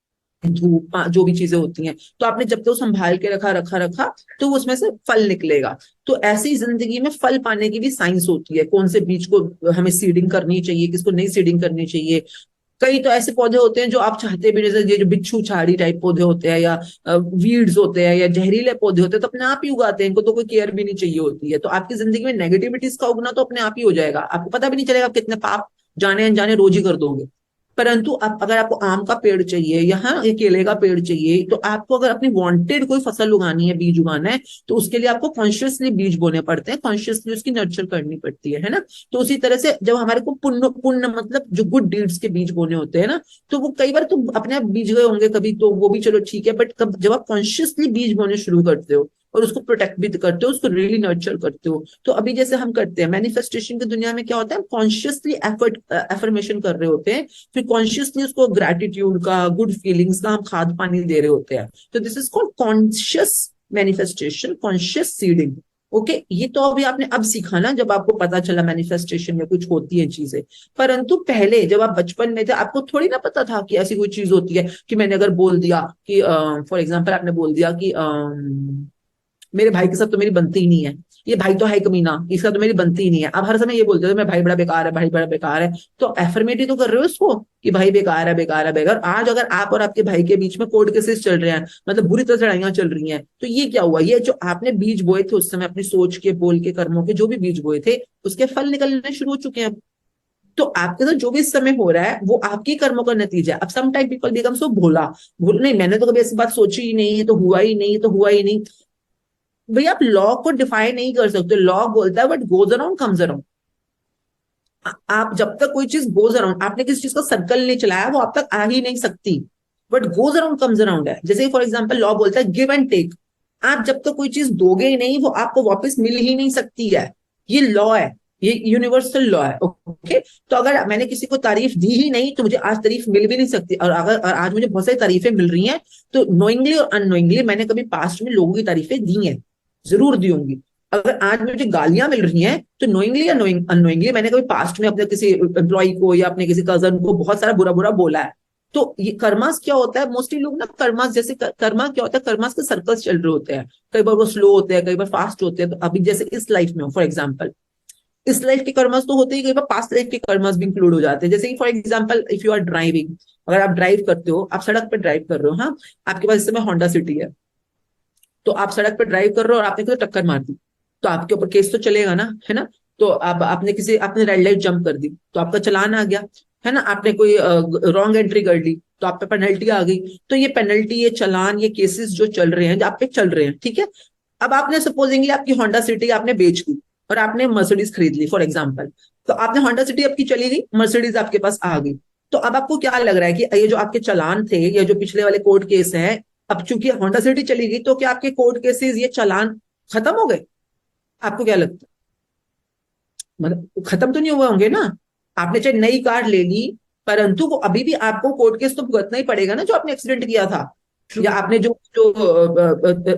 धूप, जो भी चीजें होती हैं, तो आपने जब तक तो संभाल के रखा रखा रखा, तो उसमें से फल निकलेगा। तो ऐसे ही जिंदगी में फल पाने की भी साइंस होती है, कौन से बीज को हमें सीडिंग करनी चाहिए, किसको नहीं सीडिंग करनी चाहिए। कई तो ऐसे पौधे होते हैं जो आप चाहते भी नहीं, जैसे ये जो बिच्छू झाड़ी टाइप पौधे होते हैं, या वीड्स होते हैं, या जहरीले पौधे होते हैं, तो अपने आप ही उगाते हैं, इनको तो कोई केयर भी नहीं चाहिए होती है। तो आपकी जिंदगी में नेगेटिविटीज का उगना तो अपने आप ही हो जाएगा, आपको पता भी नहीं चलेगा आप कितने पाप जाने अनजाने रोज ही कर दोगे। परंतु आप, अगर आपको आम का पेड़ चाहिए या हाँ ये केले का पेड़ चाहिए, तो आपको अगर अपनी वांटेड कोई फसल उगानी है, बीज उगाना है, तो उसके लिए आपको कॉन्शियसली बीज बोने पड़ते हैं, कॉन्शियसली उसकी नर्चर करनी पड़ती है ना। तो उसी तरह से जब हमारे को पुण्य पुण्य मतलब जो गुड डीड्स के बीज बोने होते हैं ना, तो वो कई बार तो अपने आप बीज गए होंगे कभी, तो वो भी चलो ठीक है, बट कब जब आप कॉन्शियसली बीज बोने शुरू करते हो और उसको प्रोटेक्ट भी करते हो, उसको रियली नर्चर करते हो, तो अभी जैसे हम करते हैं मैनिफेस्टेशन की दुनिया में, क्या होता है, हम कॉन्शियसली एफर्मेशन कर रहे होते हैं, फिर कॉन्शियसली उसको ग्रैटिट्यूड का, गुड फीलिंग्स का हम खाद पानी दे रहे होते हैं। तो this is called conscious manifestation, conscious seeding. Okay, ये तो अभी आपने अब सीखा ना, जब आपको पता चला मैनिफेस्टेशन में कुछ होती है चीजें। परंतु पहले जब आप बचपन में थे, आपको थोड़ी ना पता था कि ऐसी कोई चीज होती है, कि मैंने अगर बोल दिया कि फॉर एग्जाम्पल आपने बोल दिया कि मेरे भाई के साथ तो मेरी बनती ही नहीं है, ये भाई तो है कमीना, इसका तो मेरी बनती ही नहीं है। अब हर समय ये बोलते हो मेरा भाई बड़ा बेकार है, भाई बड़ा बेकार है, तो एफर्मेटिव तो कर रहे हो उसको कि भाई बेकार है, बेकार है, बेकार। आज अगर आप और आपके भाई के बीच में कोर्ट केसेस चल रहे हैं, मतलब बुरी तरह से लड़ाइयां चल रही हैं, तो ये क्या हुआ? ये जो आपने बीज बोए थे उस समय, अपनी सोच के, बोल के, कर्मों के, जो भी बीज बोए थे, उसके फल निकलने शुरू हो चुके हैं। तो आपके साथ जो भी इस समय हो रहा है वो आपके कर्मों का नतीजा है। अब some time people become so भोला, भूल नहीं, मैंने तो कभी ऐसी बात सोची ही नहीं, तो हुआ ही नहीं, तो हुआ ही नहीं। भैया, आप लॉ को डिफाइन नहीं कर सकते, लॉ बोलता है but goes around comes around. आप जब तक कोई चीज गोज अराउंड, आपने किसी चीज का सर्कल नहीं चलाया, वो आप तक आ ही नहीं सकती। But goes around comes around है। जैसे फॉर एग्जाम्पल लॉ बोलता है गिव एंड टेक, आप जब तक कोई चीज दोगे ही नहीं, वो आपको वापस मिल ही नहीं सकती है। ये लॉ है, ये यूनिवर्सल लॉ है, ओके। तो अगर मैंने किसी को तारीफ दी ही नहीं, तो मुझे आज तारीफ मिल भी नहीं सकती। और आज मुझे बहुत सारी तारीफें मिल रही हैं, तो नोइंगली और अननोइंगली मैंने कभी पास्ट में लोगों की तारीफें दी हैं, जरूर दी होंगी। अगर आज मुझे गालियां मिल रही हैं, तो नोइंगली या अननोइंगली मैंने कभी पास्ट में अपने किसी एम्प्लॉय को या अपने किसी कजन को बहुत सारा बुरा बुरा बोला है। तो ये कर्मास क्या होता है, मोस्टली लोग ना कर्मास, जैसे कर्मा क्या होता है, कर्मास के सर्कल्स चल रहे होते हैं, कई बार वो स्लो होते हैं, कई बार फास्ट होते हैं। तो अभी जैसे इस लाइफ में हो फॉर एग्जाम्पल, इस लाइफ के कर्मस तो होते ही, कई बार पास्ट लाइफ के कर्मस भी इंक्लूड हो जाते हैं। जैसे कि for example if you are driving, अगर आप ड्राइव करते हो, आप सड़क पर ड्राइव कर रहे हो, हाँ, आपके पास इस समय होंडा सिटी है, तो आप सड़क पर ड्राइव कर रहे हो और आपने किसी को टक्कर मार दी, तो आपके ऊपर केस तो चलेगा ना, है ना। तो अब आपने रेड लाइट जंप कर दी, तो आपका चालान आ गया, है ना। आपने कोई रॉन्ग एंट्री कर ली, तो आप पे पेनल्टी आ गई। तो ये पेनल्टी, ये चालान, ये केसेस जो चल रहे हैं, जो आप पे चल रहे हैं, ठीक है। अब आपने सपोजिंगली आपकी होंडा सिटी आपने बेच दी और आपने मर्सिडीज खरीद ली फॉर एग्जाम्पल। तो आपने होंडा सिटी आपकी चली गई, मर्सिडीज आपके पास आ गई। तो अब आपको क्या लग रहा है कि ये जो आपके चालान थे, या जो पिछले वाले कोर्ट केस हैं, अब चूंकि होंडा सिटी चली गई, तो क्या आपके कोर्ट केसेस, ये चालान खत्म हो गए? आपको क्या लगता है? मतलब खत्म तो नहीं हुए होंगे ना। आपने चाहे नई कार ले ली, परंतु वो अभी भी आपको कोर्ट केस तो भुगतना ही पड़ेगा ना, जो आपने एक्सीडेंट किया था, या आपने जो जो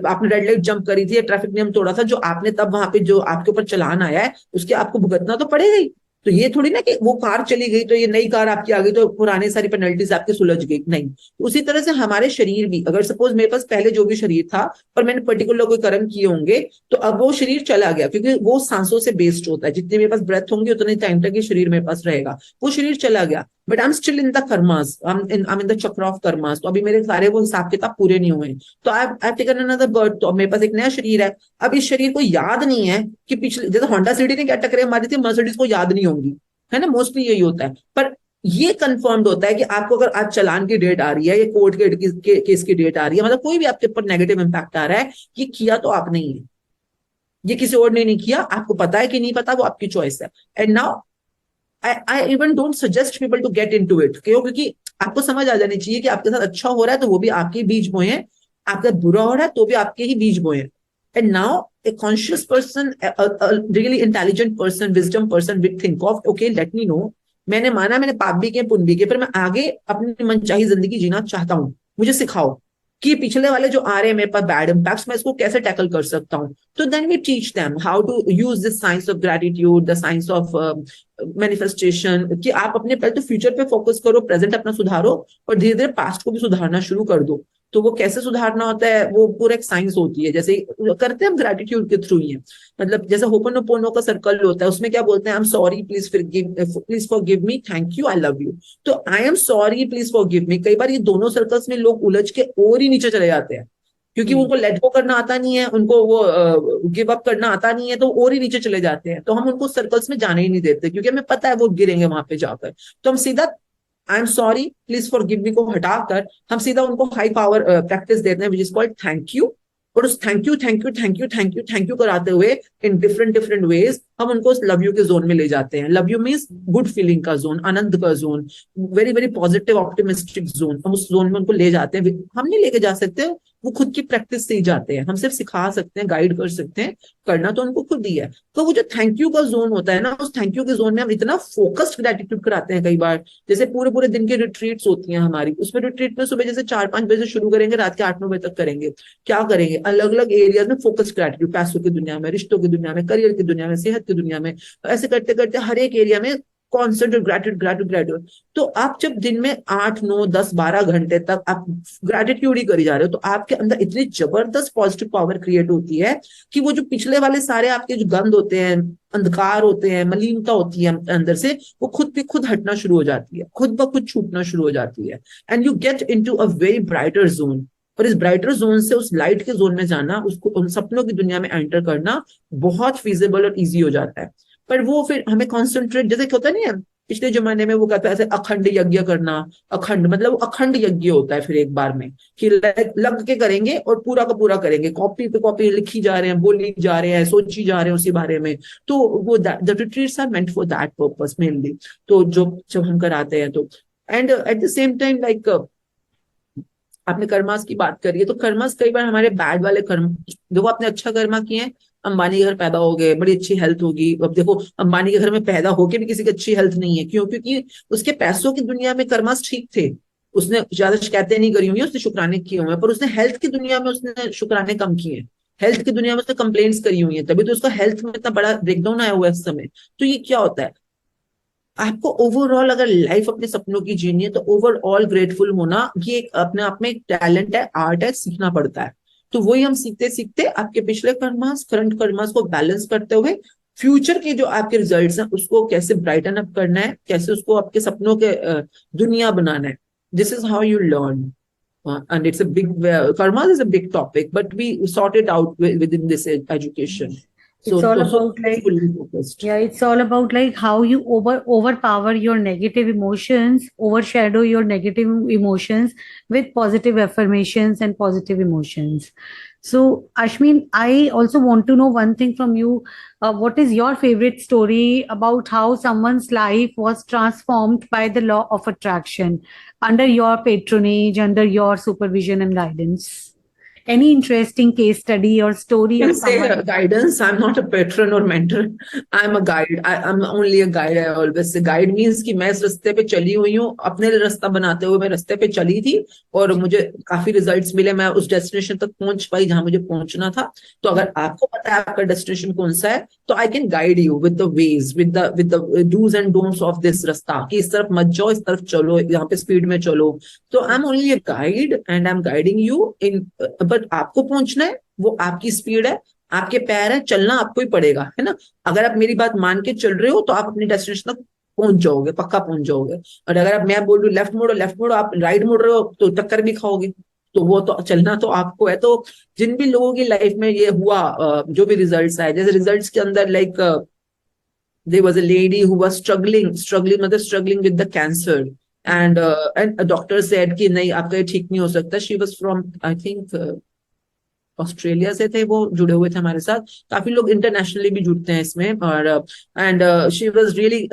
आपने रेड लाइट जंप करी थी, या ट्रैफिक नियम तोड़ा था, जो आपने तब वहां पे जो आपके ऊपर चालान आया है, उसके आपको भुगतना तो पड़ेगा ही। तो ये थोड़ी ना कि वो कार चली गई तो ये नई कार आपकी आ गई तो पुरानी सारी पेनल्टीज आपकी सुलझ गई, नहीं। उसी तरह से हमारे शरीर भी, अगर सपोज मेरे पास पहले जो भी शरीर था, पर मैंने पर्टिकुलर कोई कर्म किए होंगे, तो अब वो शरीर चला गया, क्योंकि वो सांसों से बेस्ड होता है, जितने मेरे पास ब्रेथ होंगे उतने टाइम तक ये शरीर मेरे पास रहेगा, वो शरीर चला गया। But I am still in the karmas, I am in the चक्र ऑफ कर्मास। तो अभी मेरे सारे वो हिसाब किताब पूरे नहीं हुए, तो आई टेकन अनदर बर्थ। तो अब मेरे पास एक नया शरीर है। अब इस शरीर को याद नहीं है कि पिछले, जैसे होंडा सिटी ने क्या टक्करें मारी थी, मर्सिडीज को याद नहीं होंगी, है ना, मोस्टली यही होता है। पर ये कंफर्म्ड होता है कि आपको अगर आज चालान की डेट आ रही है, या कोर्ट के केस की डेट आ रही है, मतलब कोई भी आपके ऊपर नेगेटिव इंपैक्ट आ रहा है, ये किया तो आपने ही है, ये किसी और ने नहीं किया। आपको पता है कि नहीं पता, वो आपकी चॉइस है। And now I even don't suggest people to get into it. क्यों? क्योंकि आपको समझ आ जानी चाहिए कि आपके साथ अच्छा हो रहा है तो वो भी आपके ही बीज बोए हैं, आपका बुरा हो रहा है तो भी आपके ही बीज बोए हैं। And now a conscious person, a really intelligent person, wisdom person will think of, okay, let me know, मैंने माना मैंने पाप भी किए पुण्य भी किए, पर मैं आगे अपनी मनचाही जिंदगी जीना चाहता हूँ, मुझे सिखाओ कि पिछले वाले जो आ रहे हैं मेरे पास बैड इंपैक्ट्स, मैं इसको कैसे टैकल कर सकता हूँ। तो then we teach them how to use this science of gratitude, the science of manifestation, कि आप अपने पहले तो फ्यूचर पे फोकस करो, प्रेजेंट अपना सुधारो, और धीरे धीरे पास्ट को भी सुधारना शुरू कर दो। तो वो कैसे सुधारना होता है, वो पूरा एक साइंस होती है, जैसे करते हैं हम ग्रेटिट्यूड के थ्रू ही है। मतलब जैसे होपोनोपोनो का सर्कल होता है, उसमें क्या बोलते हैं, I am sorry, please forgive me, thank you, I love you. तो I am sorry, please forgive me, कई बार ये दोनों सर्कल्स में लोग उलझ के और ही नीचे चले जाते हैं, क्योंकि उनको लेट गो करना आता नहीं है, उनको वो गिव अप करना आता नहीं है, तो और ही नीचे चले जाते हैं। तो हम उनको सर्कल्स में जाने ही नहीं देते, क्योंकि हमें पता है वो गिरेंगे वहां पे जाकर। तो हम सीधा आई am sorry, please for give me को हटाकर हम सीधा उनको हाई पावर प्रैक्टिस देते हैं, which is called thank you. और उस thank you thank you thank you thank you thank you कराते हुए इन डिफरेंट डिफरेंट वेज हम उनको उस लव यू के जोन में ले जाते हैं। Love you means good feeling का जोन, आनंद का zone, very very positive optimistic zone. हम उस जोन में उनको ले जाते हैं। हम नहीं लेके जा सकते, वो खुद की प्रैक्टिस से ही जाते हैं। हम सिर्फ सिखा सकते हैं, गाइड कर सकते हैं, करना तो उनको खुद ही है। तो वो जो थैंक यू का जोन होता है ना, उस थैंक यू के जोन में हम इतना फोकस्ड ग्रेटिट्यूड कराते हैं। कई बार जैसे पूरे पूरे दिन की रिट्रीट्स होती हैं हमारी, उसमें रिट्रीट में सुबह जैसे 4-5 बजे से शुरू करेंगे, रात के 8-9 बजे तक करेंगे। क्या करेंगे? अलग अलग एरियाज में फोकस ग्रेटिट्यूड, पैसों की दुनिया में, रिश्तों की दुनिया में, करियर की दुनिया में, सेहत की दुनिया में, ऐसे करते करते हर एक एरिया में कॉन्सेंट्रेट ग्रेटिट्यूड ग्रेटिट्यूड ग्रेटिट्यूड। तो आप जब दिन में 8-9-10-12 घंटे तक आप ग्रेटिट्यूड ही करी जा रहे हो, तो आपके अंदर इतनी जबरदस्त पॉजिटिव पावर क्रिएट होती है कि वो जो पिछले वाले सारे आपके जो गंद होते हैं, अंधकार होते हैं, मलिनता होती है अंदर से, वो खुद भी खुद हटना शुरू हो जाती है, खुद ब खुद छूटना शुरू हो जाती है। And you get into a very brighter zone. और इस ब्राइटर जोन से उस लाइट के जोन में जाना, उसको उन सपनों की दुनिया में एंटर करना बहुत फिजिबल और इजी हो जाता है। पर वो फिर हमें कॉन्सेंट्रेट, जैसे होता नहीं है पिछले जमाने में, वो कहता है ऐसे अखंड यज्ञ करना। अखंड मतलब अखंड यज्ञ होता है फिर एक बार में, कि लग के करेंगे और पूरा का पूरा करेंगे, कॉपी पे कॉपी लिखी जा रहे हैं, बोली जा रहे हैं, सोची जा रहे हैं उसी बारे में। तो वो the retreats are meant for that purpose mainly. तो जो जब हम कराते हैं तो, and at the same time like आपने कर्मास की बात करी है, तो कर्मास कई बार हमारे बैड वाले कर्म, देखो आपने अच्छा कर्मा किए हैं, अंबानी के घर पैदा हो गए, बड़ी अच्छी हेल्थ होगी। अब देखो अंबानी के घर में पैदा होके भी किसी की अच्छी हेल्थ नहीं है, क्यों? क्योंकि उसके पैसों की दुनिया में कर्मास ठीक थे, उसने ज्यादा शिकायतें नहीं करी हुई, उसने शुक्राने किए हुए हैं, पर उसने हेल्थ की दुनिया में उसने शुक्राने कम किए हैं, हेल्थ की दुनिया में उसने कंप्लेंट्स करी हुई है, तभी तो उसका हेल्थ में इतना बड़ा ब्रेकडाउन आया हुआ है इस समय। तो ये क्या होता है, आपको ओवरऑल अगर लाइफ अपने सपनों की जीनी है, तो ओवरऑल ग्रेटफुल होना ये एक अपने आप में एक टैलेंट है, आर्ट है, सीखना पड़ता है। तो वही हम सीखते सीखते आपके पिछले कर्मास करंट कर्मास को बैलेंस करते हुए फ्यूचर के जो आपके रिजल्ट्स हैं उसको कैसे ब्राइटन अप करना है, कैसे उसको आपके सपनों के दुनिया बनाना है। This is how you learn. And it's a big karma is a big topic, but we sort it out within this education. So It's all so about like, fully focused. yeah, it's all about like how you overpower your negative emotions, overshadow your negative emotions with positive affirmations and positive emotions. So, Ashmeen, I also want to know one thing from you. What is your favorite story about how someone's life was transformed by the law of attraction under your patronage, under your supervision and guidance? Any interesting case study or story You of can say someone? guidance. I'm not a patron or mentor. I'm a guide. I'm only a guide. I always say guide means कि मैं इस रास्ते पे चली हुई हूँ, अपने लिए रास्ता बनाते हुए मैं रास्ते पे चली थी, और मुझे काफी रिजल्ट्स मिले, मैं उस डेस्टिनेशन तक पहुंच पाई जहां मुझे पहुंचना था। तो अगर आपको पता है आपका डेस्टिनेशन कौन सा है, तो I can guide you with the ways, with the dos and don'ts of this रास्ता, कि इस तरफ मत जाओ, इस तरफ चलो, यहाँ पे स्पीड में चलो। तो I am only a guide and I M guiding you in, but आपको पहुंचना है, वो आपकी स्पीड है, आपके पैर है, चलना आपको ही पड़ेगा, है ना। अगर आप मेरी बात मान के चल रहे हो तो आप अपनी डेस्टिनेशन तक पहुंच जाओगे, पक्का पहुंच जाओगे। और अगर आप, मैं बोल रही हूँ लेफ्ट मोड़ो, आप राइट मोड़ रहे हो तो टक्कर भी खाओगे। तो वो तो चलना तो आपको है। तो जिन भी लोगों की लाइफ में ये हुआ, जो भी रिजल्ट्स आए, जैसे रिजल्ट्स के अंदर like there was a lady who was struggling with the cancer, and a doctor said कि नहीं, आपका ये ठीक नहीं हो सकता। She was from, I think, Australia से थे, वो जुड़े हुए थे हमारे साथ। काफी लोग इंटरनेशनली भी जुड़ते हैं इसमें। और and she was really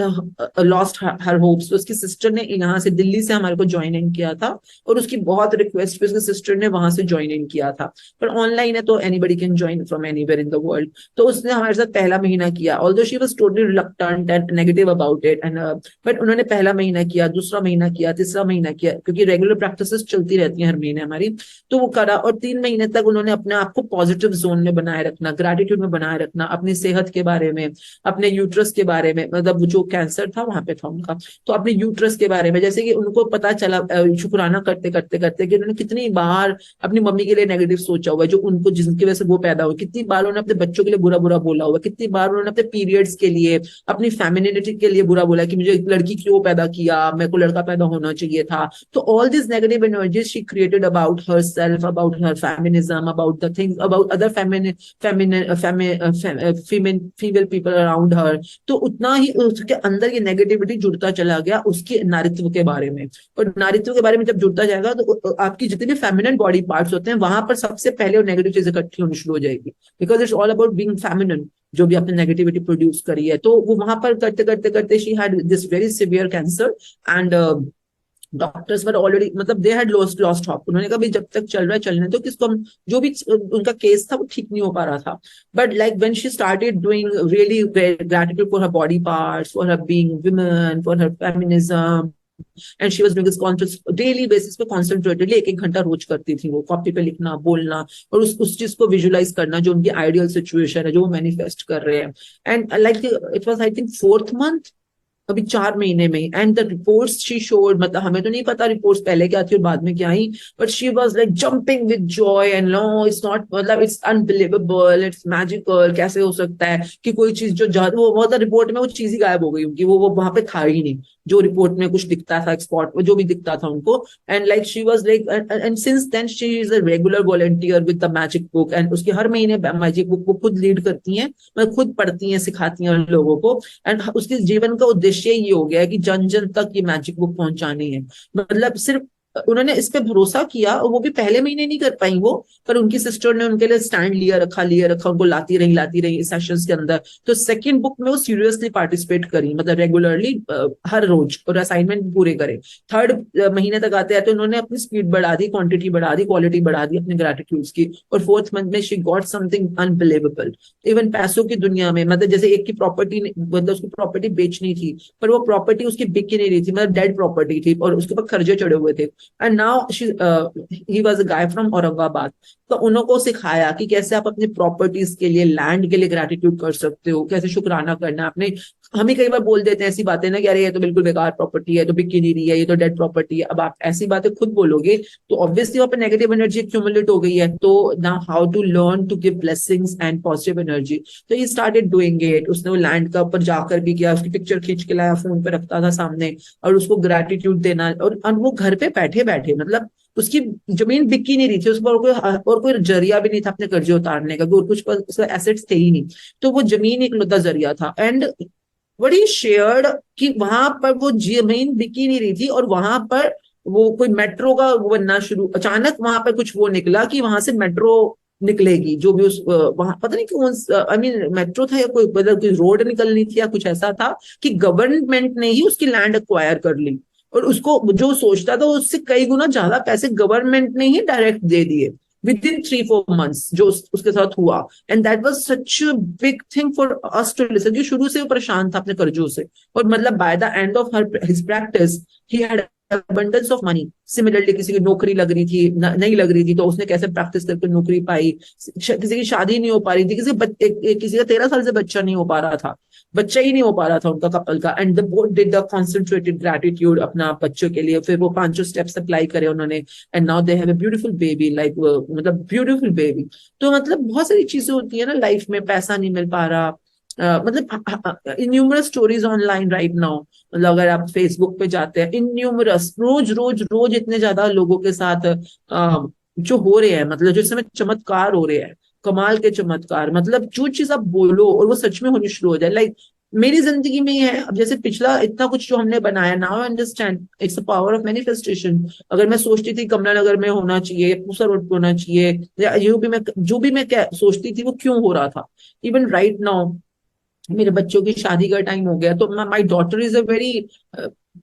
lost her hopes. तो उसकी सिस्टर ने यहाँ से दिल्ली से हमारे को ज्वाइन इन किया था, और उसकी बहुत रिक्वेस्ट पे उसकी सिस्टर ने वहां से ज्वाइन इन किया था। पर ऑनलाइन है तो anybody can join from anywhere in the world. तो उसने हमारे साथ पहला महीना किया, although she was totally reluctant and negative about it, and but उन्होंने पहला महीना किया, दूसरा महीना किया, तीसरा महीना किया, क्योंकि रेगुलर प्रैक्टिसेस चलती रहती हैं हर महीने हमारी। तो वो करा, और 3 महीने तक उन्होंने अपने आप को पॉजिटिव जोन में बनाए रखना, ग्रेटिट्यूड में बनाए रखना, अपनी सेहत के बारे में, अपने यूट्रस के बारे में, मतलब जो कैंसर था वहां पे था उनका, तो अपने यूट्रस के बारे में, जैसे कि उनको पता चला शुक्राना करते करते करते कि उन्होंने कितनी बार अपनी मम्मी के लिए नेगेटिव सोचा हुआ है, जो उनको, जिसकी वजह से वो पैदा हुई, कितनी बार उन्होंने अपने बच्चों के लिए बुरा बुरा बोला हुआ, कितनी बार उन्होंने अपने पीरियड्स के लिए, अपनी फेमिनिटी के लिए बुरा बोला कि मुझे एक लड़की क्यों पैदा किया, मेरे को लड़का पैदा होना चाहिए था। तो all these negative energies she created about herself, about her feminism, about the things, about other female people around her। तो उतना ही उसके अंदर ये नेगेटिविटी जुड़ता चला गया उसके नारित्व के बारे में। और नारित्व के बारे में जब जुड़ता जाएगा तो आपकी जितनी भी फेमिनिन बॉडी पार्ट्स होते हैं वहां पर सबसे पहले वो नेगेटिव चीजें इकट्ठी होनी शुरू हो जाएगी, because it's all about being feminine, जो भी आपने नेगेटिविटी प्रोड्यूस करी है। तो वो वहां पर करते करते करते she had this very severe cancer, and doctors were already, मतलब दे हैड लॉस्ट हॉप। उन्होंने कहा भाई जब तक चल रहा है चलने दो, किसको हम, जो भी उनका केस था वो ठीक नहीं हो पा रहा था। But like when she started doing really gratitude for her body parts, for her being women, for her feminism, and she was doing this conscious daily basis पे, कॉन्सेंट्रेटेडली 1-1 घंटा रोज करती थी वो, कॉपी पे लिखना, बोलना, और उस चीज को विजुलाइज करना जो उनकी आइडियल सिचुएशन है, जो वो मैनिफेस्ट कर रहे हैं। And like it was I think 4th month, अभी 4 महीने में। And the reports she showed, मतलब हमें तो नहीं पता रिपोर्ट्स पहले क्या थी और बाद में क्या आई, but she was like jumping with joy, and no it's not, मतलब इट्स अनबिलीवेबल, इट्स मैजिकल, कैसे हो सकता है कि कोई चीज जो वो बहुत, रिपोर्ट में वो चीज ही गायब हो गई उनकी, वो वहां पे था ही नहीं, जो रिपोर्ट में कुछ दिखता था, एक्सपोर्ट जो भी दिखता था उनको। And like she was like, and since then she is a regular volunteer with the magic book, and उसकी हर महीने मैजिक बुक वो खुद लीड करती हैं, मतलब खुद पढ़ती हैं, सिखाती हैं लोगों को। एंड उसके जीवन का उद्देश्य ये हो गया है कि जन जन तक ये मैजिक बुक पहुंचानी है। मतलब सिर्फ उन्होंने इस पे भरोसा किया, और वो भी पहले महीने नहीं कर पाई वो, पर उनकी सिस्टर ने उनके लिए स्टैंड लिया रखा, उनको लाती रही सेशंस के अंदर। तो सेकंड बुक में वो सीरियसली पार्टिसिपेट करी, मतलब रेगुलरली हर रोज, और असाइनमेंट पूरे करे। 3rd महीने तक आते आते उन्होंने अपनी स्पीड बढ़ा दी, क्वांटिटी बढ़ा दी, क्वालिटी बढ़ा दी अपने ग्रेटिट्यूड्स की। और 4th मंथ में she got something unbelievable. Even पैसों की दुनिया में, मतलब जैसे एक की प्रॉपर्टी, मतलब उसकी प्रॉपर्टी बेचनी थी, पर वो प्रॉपर्टी उसकी बिक ही नहीं रही थी, मतलब डेड प्रॉपर्टी थी, और उसके ऊपर कर्जे चढ़े हुए थे। And now he was a guy from Aurangabad. तो उनको सिखाया कि कैसे आप अपनी प्रॉपर्टीज के लिए, लैंड के लिए ग्रेटिट्यूड कर सकते हो, कैसे शुक्राना करना अपने। हम ही कई बार बोल देते हैं ऐसी बातें ना कि अरे ये तो बिल्कुल बेकार प्रॉपर्टी है, तो बिक ही नहीं रही है, ये तो डेड प्रॉपर्टी है। अब आप ऐसी बातें खुद बोलोगे तो ऑब्वियसली वहां पे नेगेटिव एनर्जी एक्यूमुलेट हो गई है। तो now how to learn to give blessings and positive energy. तो ही स्टार्टेड डूइंग इट। उसने वो लैंड का ऊपर जाकर भी किया, उसकी पिक्चर खींच के लाया, फोन पे रखता था सामने, और उसको ग्रेटिट्यूड देना। और वो घर पे बैठे बैठे, मतलब उसकी जमीन बिकी नहीं रही थी, उस पर और कोई जरिया भी नहीं था अपने कर्जे उतारने का, और कुछ उसका एसेट्स थे ही नहीं। तो वो जमीन एक मुद्दा जरिया था। एंड व्हाट ही शेयर्ड कि वहां पर वो जमीन बिकी नहीं रही थी, और वहां पर वो कोई मेट्रो का वो बनना शुरू, अचानक वहां पर कुछ वो निकला कि वहां से मेट्रो निकलेगी, जो भी उस वहां पता नहीं कौन, आई मीन मेट्रो था या कोई, मतलब कोई रोड निकलनी थी या कुछ ऐसा था कि गवर्नमेंट ने ही उसकी लैंड एक्वायर कर ली, और उसको जो सोचता था उससे कई गुना ज्यादा पैसे गवर्नमेंट ने ही डायरेक्ट दे दिए विद इन 3-4 मंथ्स, जो उसके साथ हुआ। And that was such a big thing for us to listen, जो शुरू से वो परेशान था अपने कर्जों से। और मतलब by the end of his practice he had abundance of money. Similarly किसी की नौकरी लग रही थी, नहीं लग रही थी, तो उसने कैसे प्रैक्टिस करके नौकरी पाई। किसी की शादी नहीं हो पा रही थी, किसी का 13 साल से बच्चा नहीं हो पा रहा था, बच्चा ही नहीं हो पा रहा था उनका कपल का। And the both did the concentrated gratitude अपना बच्चों के लिए, फिर वो 5 स्टेप्स अप्लाई करे उन्होंने, and now they have a beautiful baby, like मतलब ब्यूटीफुल बेबी। तो मतलब बहुत सारी चीजें होती है ना लाइफ में, पैसा नहीं मिल पा रहा, मतलब इन्यूमरस स्टोरीज ऑनलाइन राइट नाउ, मतलब अगर आप फेसबुक पे जाते हैं, इन्यूमरस रोज रोज रोज इतने ज्यादा लोगों के साथ जो हो रहे हैं, मतलब जो इस समय चमत्कार हो रहे हैं, कमाल के चमत्कार, मतलब जो चीज आप बोलो और वो सच में होनी शुरू हो जाए। लाइक मेरी जिंदगी में ही है, अब जैसे पिछला इतना कुछ जो हमने बनाया, now I understand it's a power of manifestation. अगर मैं सोचती थी कमला नगर में होना चाहिए, पूसा रोड पे होना चाहिए, या यूपी में, जो भी मैं क्या सोचती थी वो क्यों हो रहा था। इवन राइट नाउ मेरे बच्चों की शादी का टाइम हो गया, तो my daughter is a very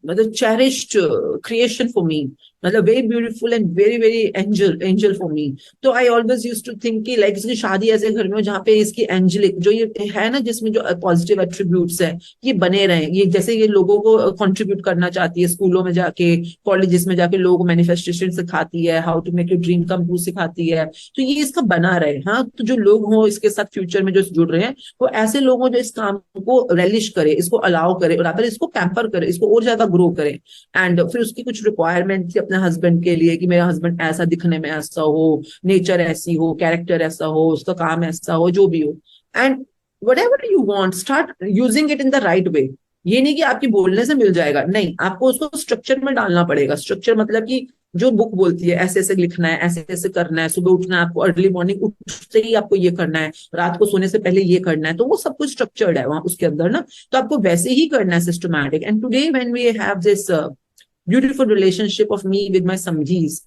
मतलब चेरिश्ड क्रिएशन फॉर मी, मतलब very beautiful and very very angel angel for me. तो I always use to think कि लाइक इसकी शादी ऐसे घर में हो जहाँ पे इसकी एंजलिक जो ये है ना, जिसमें जो पॉजिटिव एट्रीब्यूट्स है ये बने रहे, ये जैसे ये लोगों को कंट्रीब्यूट करना चाहती है, स्कूलों में जाके, कॉलेजेस में जाके लोगों को मैनिफेस्टेशन सिखाती है, how to make your dream come true सिखाती है, तो ये इसका बना रहे। हाँ, तो जो लोग हों इसके साथ फ्यूचर में जो जुड़ रहे हैं, वो ऐसे लोग हों जो इस काम को रेलिश करे, इसको अलाउ करे, और इसको पैम्पर करे, इसको और ज्यादा ग्रो करे। एंड फिर उसकी कुछ रिक्वायरमेंट थी अपने हस्बैंड के लिए कि मेरा हस्बैंड ऐसा दिखने में ऐसा हो, नेचर ऐसी हो, कैरेक्टर ऐसा हो, उसका काम ऐसा हो, जो भी हो। And what ever you want, start using it in the right way. ये नहीं कि आपकी बोलने से मिल जाएगा, नहीं, आपको उसको स्ट्रक्चर में डालना पड़ेगा। स्ट्रक्चर मतलब कि जो बुक बोलती है ऐसे ऐसे लिखना है, ऐसे ऐसे करना है, सुबह उठना है आपको, अर्ली मॉर्निंग उठते ही आपको ये करना है, रात को सोने से पहले ये करना है, तो वो सब कुछ स्ट्रक्चर्ड है वहां उसके अंदर ना। तो आपको वैसे ही करना है, systematic. And today when we have this beautiful relationship of me with my समझीज,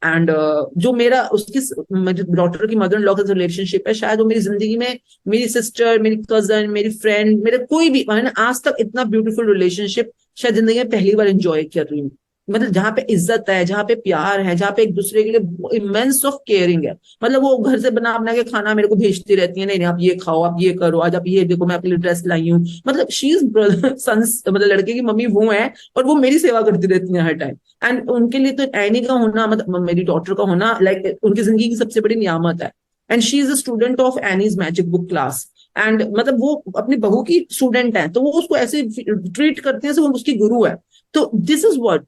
एंड जो मेरा उसकी मेरी डॉटर की मदर इन लॉ का रिलेशनशिप है, शायद वो मेरी जिंदगी में मेरी सिस्टर, मेरी कजन, मेरी फ्रेंड, मेरे कोई भी, मैंने आज तक इतना ब्यूटीफुल रिलेशनशिप शायद जिंदगी में पहली बार एंजॉय कर रही हूँ। मतलब जहाँ पे इज्जत है, जहाँ पे प्यार है, जहाँ पे एक दूसरे के लिए इमेंस ऑफ केयरिंग है। मतलब वो घर से बना बना के खाना मेरे को भेजती रहती है, नहीं नहीं आप ये खाओ, आप ये करो, आज आप ये देखो, मैं आपके लिए ड्रेस लाई हूँ। मतलब शी इज सन्स, मतलब लड़के की मम्मी वो है, और वो मेरी सेवा करती रहती है हर टाइम। एंड उनके लिए तो एनी का होना, मतलब मेरी डॉटर का होना, लाइक उनकी जिंदगी की सबसे बड़ी नियामत है। And she is a student of Annie's magic book class. And मतलब वो अपनी बहू की स्टूडेंट है, तो वो उसको ऐसे ट्रीट करते हैं जैसे वो उसकी गुरु है। तो दिस इज व्हाट,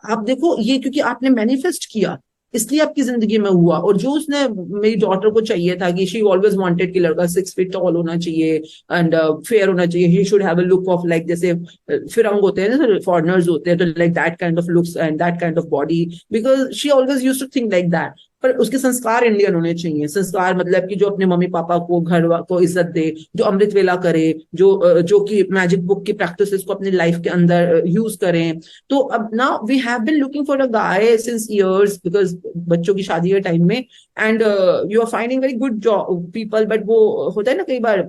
आप देखो, ये क्योंकि आपने मैनिफेस्ट किया इसलिए आपकी जिंदगी में हुआ। और जो उसने, मेरी डॉटर को चाहिए था कि शी ऑलवेज वांटेड कि लड़का 6 फीट टॉल होना चाहिए एंड फेयर होना चाहिए, he should have a look of like, जैसे फिरंग होते हैं ना, फॉरनर्स होते हैं, तो like that kind of looks and that kind of body, because she always used to think like that. पर उसके संस्कार इंडियन होने चाहिए। संस्कार मतलब कि जो अपने मम्मी पापा को, घर को इज्जत दे, जो अमृत वेला करे, जो कि मैजिक बुक की प्रैक्टिसेस को अपनी लाइफ के अंदर यूज करें। तो अब now we have been looking for a guy since years, because बच्चों की शादी के टाइम में, and you are finding very good job people, but वो होता है ना कई बार,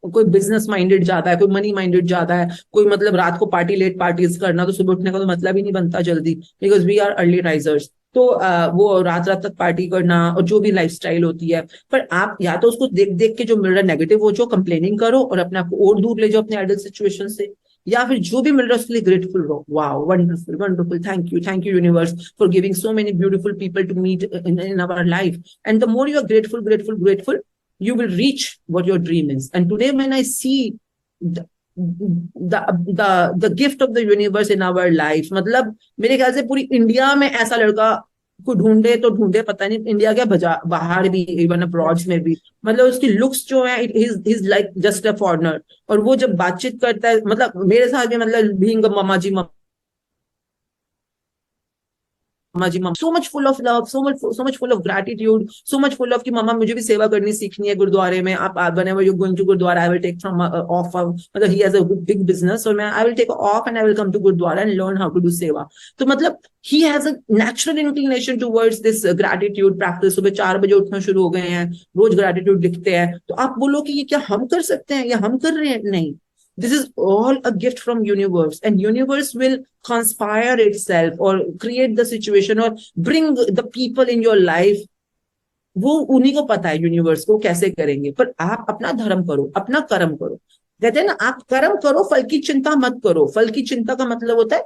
कोई बिजनेस माइंडेड ज्यादा है, कोई मनी माइंडेड ज्यादा है, कोई मतलब रात को पार्टी, लेट पार्टीज करना, तो सुबह उठने का तो मतलब ही नहीं बनता जल्दी, because we are early risers. तो वो रात रात तक पार्टी करना और जो भी लाइफस्टाइल होती है। पर आप या तो उसको देख देख के जो मिल रहा है नेगेटिव हो, जो कंप्लेनिंग करो और अपने आप को और दूर ले जाओ अपने आइडल सिचुएशन से, या फिर जो भी मिल रहा है उसके लिए ग्रेटफुल रहो। Wow, wonderful wonderful, thank you universe for giving so many beautiful people to meet in our life. And the more you are grateful grateful grateful, you will reach what your dream is. And today when I see the the gift of the universe in our life, मतलब मेरे ख्याल से पूरी इंडिया में ऐसा लड़का को ढूंढे तो ढूंढे, पता नहीं इंडिया क्या बाहर भी, इवन अब्रॉड में भी, मतलब उसकी लुक्स जो है, is like just a foreigner. और वो जब बातचीत करता है, मतलब मेरे साथ भी, मतलब बीइंग अ मामा जी, मामा जी, मामा so much full of love, so much full of gratitude, so much full of कि मामा मुझे भी सेवा करनी सीखनी है गुरुद्वारे में। आप whenever you're going to gurdwara, I will take from off, मतलब he has a big business, और मैं I will take off and I will come to gurdwara and learn how to do seva. तो मतलब he has a natural inclination towards this gratitude practice. सुबह 4 बजे उठना शुरू हो गए हैं, रोज ग्रेटिट्यूड लिखते हैं। तो आप बोलो कि ये क्या हम कर सकते हैं या हम कर रहे हैं? नहीं, this is all a gift from universe, and universe will conspire itself or create the situation or bring the people in your life। वो उन्हीं को पता है यूनिवर्स को कैसे करेंगे। पर आप अपना धर्म करो, अपना कर्म करो। कहते हैं ना, आप कर्म करो, फल की चिंता मत करो। फल की चिंता का मतलब होता है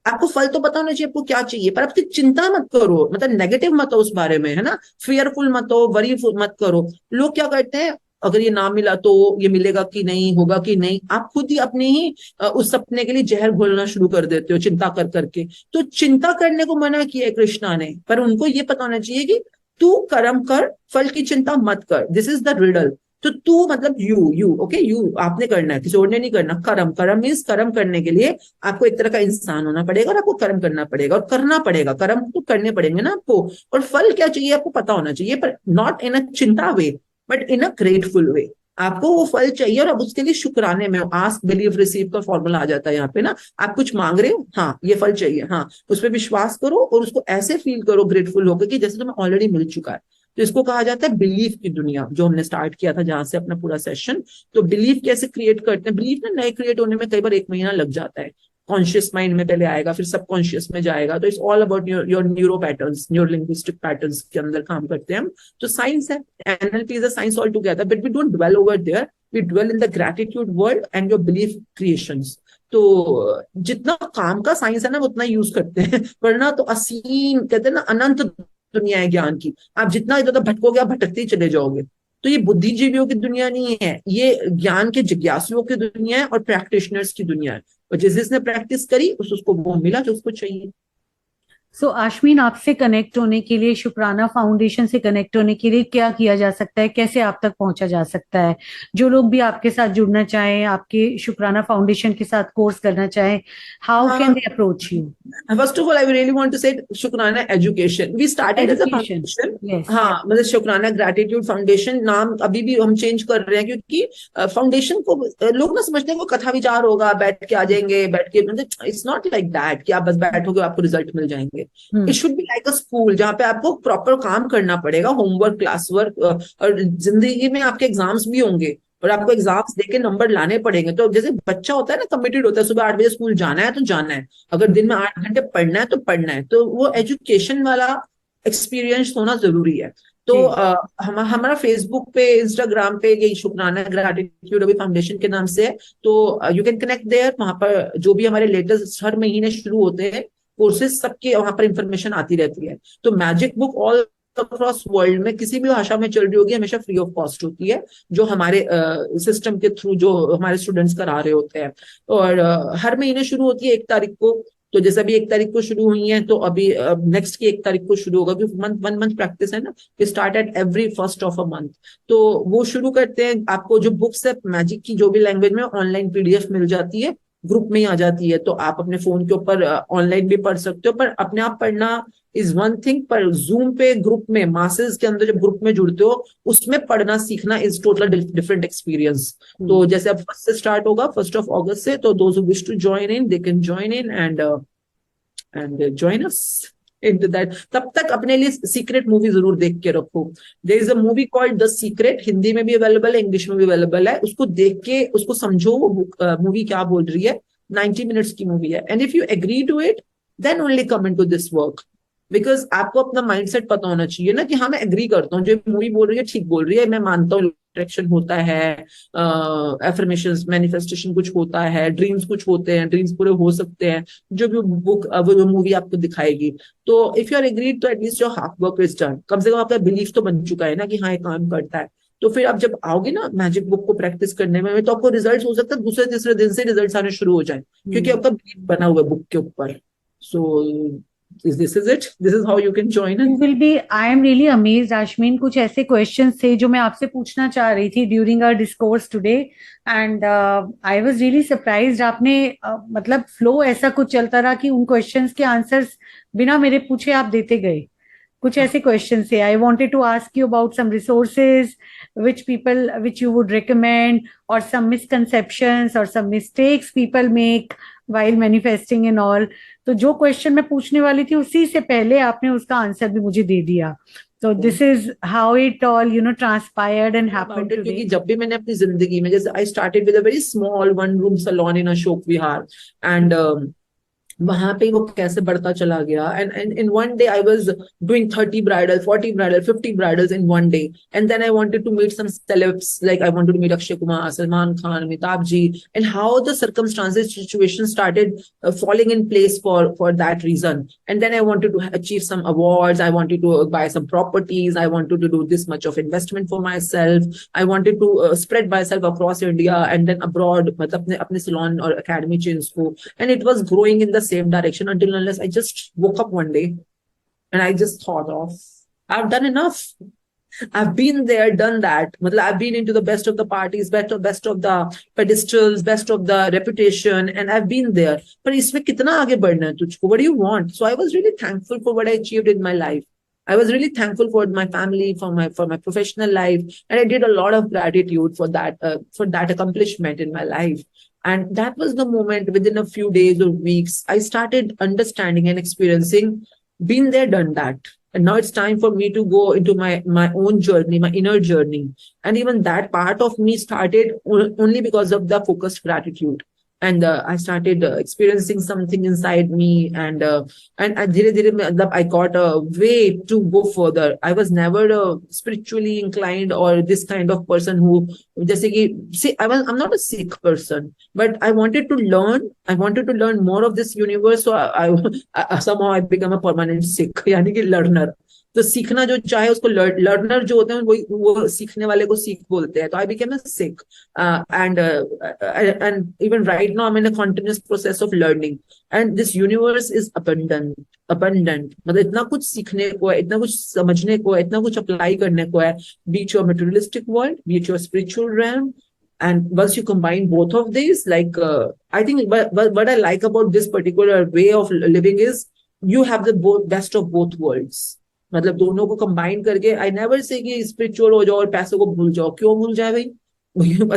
आपको फल तो पता होना चाहिए आपको क्या चाहिए, पर आपकी चिंता मत करो, मतलब नेगेटिव मत हो उस बारे में, है ना, फियरफुल मत हो, वरीफुल मत करो। लोग क्या करते हैं, अगर ये ना मिला तो ये मिलेगा कि नहीं, होगा कि नहीं, आप खुद ही अपने ही उस सपने के लिए जहर घोलना शुरू कर देते हो चिंता कर करके। तो चिंता करने को मना किया है कृष्णा ने, पर उनको ये पता होना चाहिए कि तू कर्म कर, फल की चिंता मत कर। This is the riddle. तो तू मतलब यू ओके, यू आपने करना है, किसी और ने नहीं करना। कर्म, कर्म मीन्स कर्म करने के लिए आपको एक तरह का इंसान होना पड़ेगा और आपको कर्म करना पड़ेगा और करना पड़ेगा, कर्म तो करने पड़ेंगे ना आपको। और फल क्या चाहिए आपको पता होना चाहिए, पर नॉट इन अ चिंता way but in a grateful वे। आपको वो फल चाहिए और अब उसके लिए शुक्राने में, आस्क बिलीव रिसीव का फॉर्मूला आ जाता है यहाँ पे ना। आप कुछ मांग रहे हो, हाँ ये फल चाहिए, हाँ उस पर विश्वास करो और उसको ऐसे फील करो ग्रेटफुल होकर कि जैसे तुम्हें ऑलरेडी मिल चुका है। तो इसको कहा जाता है बिलीफ की दुनिया, जो हमने स्टार्ट किया था जहां से अपना पूरा सेशन। तो बिलीफ कैसे क्रिएट करते हैं, बिलीफ ना नए क्रिएट होने में कई बार 1 महीना लग जाता है। कॉन्शियस माइंड में पहले आएगा, फिर सबकॉन्शियस में जाएगा। तो it's all about your neuro patterns, neuro linguistic patterns के अंदर काम करते हैं हम। तो साइंस है, NLP is a science all together, but we don't dwell over there, we dwell in the gratitude world and your belief creations. तो जितना काम का साइंस है ना उतना यूज करते हैं, वरना तो असीम कहते हैं ना अनंत दुनिया है ज्ञान की। आप जितना इधर उधर भटकोगे आप भटकते ही चले जाओगे। तो ये बुद्धिजीवियों की दुनिया नहीं है, ये ज्ञान के जिज्ञासुओं की दुनिया है और प्रैक्टिशनर्स की दुनिया है। और जिसने प्रैक्टिस करी उसको वो मिला जो उसको चाहिए। सो आश्मीन, आपसे कनेक्ट होने के लिए, शुक्राना फाउंडेशन से कनेक्ट होने के लिए क्या किया जा सकता है, कैसे आप तक पहुंचा जा सकता है? जो लोग भी आपके साथ जुड़ना चाहें, आपके शुक्राना फाउंडेशन के साथ कोर्स करना चाहें, how can they approach you? First of all I really want to say Shukrana education, we started as a education, foundation. Yes. हाँ मतलब शुक्राना ग्रेटिट्यूड फाउंडेशन नाम अभी भी हम चेंज कर रहे हैं, क्योंकि फाउंडेशन को लोग ना समझते हैं वो कथा विचार होगा, बैठ के आ जाएंगे, बैठ के मतलब इट्स नॉट लाइक दैट कि आप बस बैठोगे आपको रिजल्ट मिल जाएंगे। It should be like a school जहाँ पे आपको प्रॉपर काम करना पड़ेगा, होमवर्क, क्लास वर्क, और जिंदगी में आपके एग्जाम्स भी होंगे और आपको एग्जाम्स देके नंबर लाने पड़ेंगे। तो जैसे बच्चा होता है ना, कमिटेड होता है, सुबह 8 बजे स्कूल जाना है तो जाना है, अगर दिन में 8 घंटे पढ़ना है तो पढ़ना है। तो वो एजुकेशन वाला एक्सपीरियंस होना जरूरी है। तो जी। हमारा फेसबुक पे, इंस्टाग्राम पे यही शुक्राना ग्रैटिट्यूड अभी फाउंडेशन के नाम से है। तो यू कैन कनेक्ट देयर, वहां पर जो भी हमारे लेटेस्ट हर महीने शुरू होते हैं कोर्सेज सबके वहां पर इंफॉर्मेशन आती रहती है। तो magic book all across world में किसी भी भाषा में चल रही होगी, हमेशा फ्री ऑफ कॉस्ट होती है, जो हमारे सिस्टम के थ्रू जो हमारे स्टूडेंट्स करा रहे होते हैं। और हर महीने शुरू होती है 1 तारीख को। तो जैसे अभी 1 तारीख को शुरू हुई है, तो अभी नेक्स्ट की 1 तारीख को शुरू होगा, क्योंकि वन मंथ प्रैक्टिस है ना, start at every first of a month. तो वो शुरू करते हैं। आपको जो बुक्स है मैजिक की जो भी लैंग्वेज में, ऑनलाइन पीडीएफ मिल जाती है, ग्रुप में ही आ जाती है। तो आप अपने फोन के ऊपर ऑनलाइन भी पढ़ सकते हो, पर अपने आप पढ़ना इज वन थिंग, पर जूम पे ग्रुप में मासेस के अंदर जब ग्रुप में जुड़ते हो उसमें पढ़ना सीखना इज टोटल डिफरेंट एक्सपीरियंस। तो जैसे अब फर्स्ट से स्टार्ट होगा, 1 अगस्त से, तो those who wish to join in they can join in and join us into that. तब तक अपने लिए सीक्रेट मूवी जरूर देख के रखो। There is a movie called the secret, Hindi में भी अवेलेबल है, इंग्लिश में भी अवेलेबल है। उसको देख के उसको समझो वो मूवी क्या बोल रही है। 90 मिनट्स की मूवी है, and if you agree to it then only come into this work. Because आपको अपना माइंडसेट पता होना चाहिए ना कि हाँ मैं एग्री करता हूँ, जो मूवी बोल रही है ठीक बोल रही है, मैं मानता हूँ अट्रैक्शन होता है, एफर्मेशंस मैनिफेस्टेशन कुछ होता है, ड्रीम्स कुछ होते हैं, ड्रीम्स पूरे हो सकते हैं, जो भी बुक वो मूवी आपको दिखाएगी। तो इफ यू आर एग्रीड तो at least your half work is done, कम से कम आपका बिलीफ तो बन चुका है ना कि हाँ ये काम करता है। तो फिर आप जब आओगे ना मैजिक बुक को प्रैक्टिस करने में, तो आपको रिजल्ट हो सकता है दूसरे तीसरे दिन से रिजल्ट आने शुरू हो जाए, क्योंकि आपका बिलीफ बना हुआ है बुक के ऊपर। सो this is it, this is how you can join in. Will be, I am really amazed Ashmeen, कुछ ऐसे क्वेश्चंस थे जो मैं आपसे पूछना चाह रही थी during our discourse today, and I was really surprised. आपने मतलब फ्लो ऐसा कुछ चलता रहा कि उन क्वेश्चंस के आंसर्स बिना मेरे पूछे आप देते गए। कुछ ऐसे क्वेश्चन थे, I wanted to ask you about some resources which you would recommend, or some misconceptions or some mistakes people make while manifesting and all. तो जो क्वेश्चन मैं पूछने वाली थी उसी से पहले आपने उसका आंसर भी मुझे दे दिया। तो this is how it all transpired and happened today. क्योंकि जब भी मैंने अपनी जिंदगी में, जैसे I started with a very small 1 room salon in Ashok Vihar, and वहां पे वो कैसे बढ़ता चला गया, and in one day I was doing 30 bridal, 40 bridal, 50 bridals in one day, and then I wanted to meet some celebs, like I wanted to meet Akshay Kumar, Salman Khan, Amitabh ji, and how the circumstances situation started falling in place for that reason. And then I wanted to achieve some awards, I wanted to buy some properties, I wanted to do this much of investment for myself, I wanted to spread myself across India and then abroad, मतलब अपने salon और academy chains को, and it was growing in the same direction until unless I just woke up one day and I just thought of, I've done enough. I've been there, done that. मतलब I've been into the best of the parties, best of the pedestals, best of the reputation, and I've been there. पर इसमें कितना आगे बढ़ना है तुझको? What do you want? So I was really thankful for what I achieved in my life. I was really thankful for my family, for my professional life, and I did a lot of gratitude for that accomplishment in my life. And that was the moment. Within a few days or weeks, I started understanding and experiencing. Been there, done that. And now it's time for me to go into my own journey, my inner journey. And even that part of me started only because of the focused gratitude. And I started experiencing something inside me, and धीरे धीरे मतलब I got a way to go further. I was never spiritually inclined or this kind of person who जैसे कि see I'm not a sick person, but I wanted to learn. I wanted to learn more of this universe. So I somehow I become a permanent sick, यानी कि learner. तो सीखना जो चाहे उसको लर्नर जो होते हैं वो सीखने वाले को सीख बोलते हैं. तो I became a sick and even right now I'm in a continuous process of learning, and this universe is abundant. मतलब इतना कुछ सीखने को है, इतना कुछ समझने को है, इतना कुछ अप्लाई करने को है, be it your materialistic world, be it your spiritual realm. And once you combine both of these, like I think what I like about this particular way of living is you have the best of both worlds. मतलब दोनों को कंबाइन करके आई नेवर से कि स्पिरिचुअल हो जाओ और पैसों को भूल जाओ. क्यों भूल जाए भाई?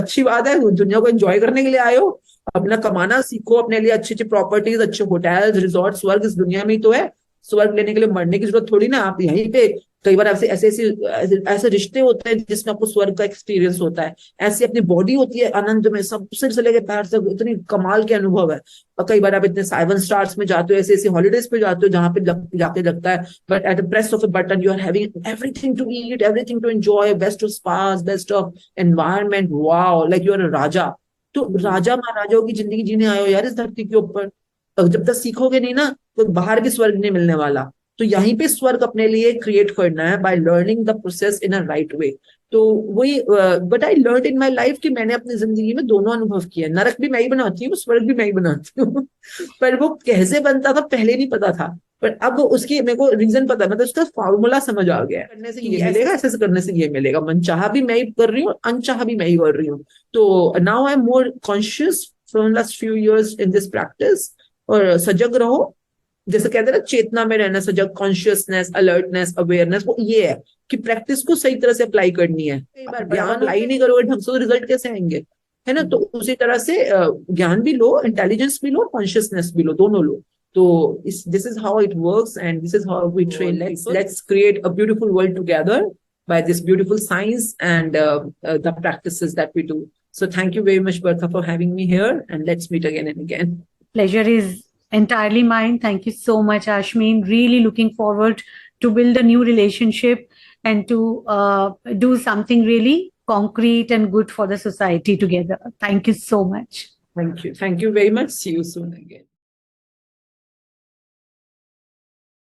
अच्छी बात है, दुनिया को एंजॉय करने के लिए आए हो. अपना कमाना सीखो, अपने लिए अच्छी अच्छी प्रॉपर्टीज, अच्छे होटल्स, रिजॉर्ट. स्वर्ग इस दुनिया में ही तो है. स्वर्ग लेने के लिए मरने की जरूरत थोड़ी ना. आप यहीं पे कई बार ऐसे रिश्ते होते हैं जिसमें आपको स्वर्ग का एक्सपीरियंस होता है. ऐसी अपनी बॉडी होती है आनंद में, सब सिर से लेके पैर तक इतनी कमाल के अनुभव है. और कई बार आप इतने 7 स्टार्स में जाते हो, ऐसे ऐसे हॉलीडेज पे जाते हो जहां पे जाके लगता है but at the press of a button you are having everything to eat, everything to enjoy, best of spas, best of environment. Wow, like you are a raja. तो राजा महाराजाओं की जिंदगी जीने आए हो यार इस धरती के ऊपर. जब तक सीखोगे नहीं ना तो बाहर भी स्वर्ग नहीं मिलने वाला. तो यहीं पे स्वर्ग अपने लिए क्रिएट करना है by learning the process in a right way. तो वही but I learn in my life कि मैंने अपनी जिंदगी में दोनों अनुभव किए. नरक भी मैं ही बनाती हूँ, स्वर्ग भी मैं ही बनाती हूँ. पर वो कैसे बनता था पहले नहीं पता था, पर अब उसकी मेरे को रीजन पता है. मतलब उसका फॉर्मूला समझ आ गया है. करने से ये मिलेगा, ऐसे करने से ये मिलेगा. मनचाहा भी मैं ही कर रही हूँ, अनचाहा भी मैं ही कर रही हूँ. तो now I am more conscious from last few years in this practice. और सजग रहो, जैसे कहते हैं ना, चेतना में रहना, सजग, कॉन्शियसनेस, अलर्टनेस, अवेयरनेस. वो ये है कि प्रैक्टिस को सही तरह से अप्लाई करनी है. कई बार ज्ञान अप्लाई नहीं करोगे ढंग से, रिजल्ट कैसे आएंगे, है ना? तो उसी तरह से ज्ञान भी लो, इंटेलिजेंस भी लो, कॉन्शियसनेस भी लो, दोनों लो. तो this is how it works and this is how we train. Let's create a beautiful world together by this beautiful science and the practices that we do. So thank you very much, Bertha, for having me here, and let's meet again and again. Pleasure is entirely mine. Thank you so much, Aashmeen. Really looking forward to build a new relationship and to do something really concrete and good for the society together. Thank you so much. Thank you. Thank you very much. See you soon again.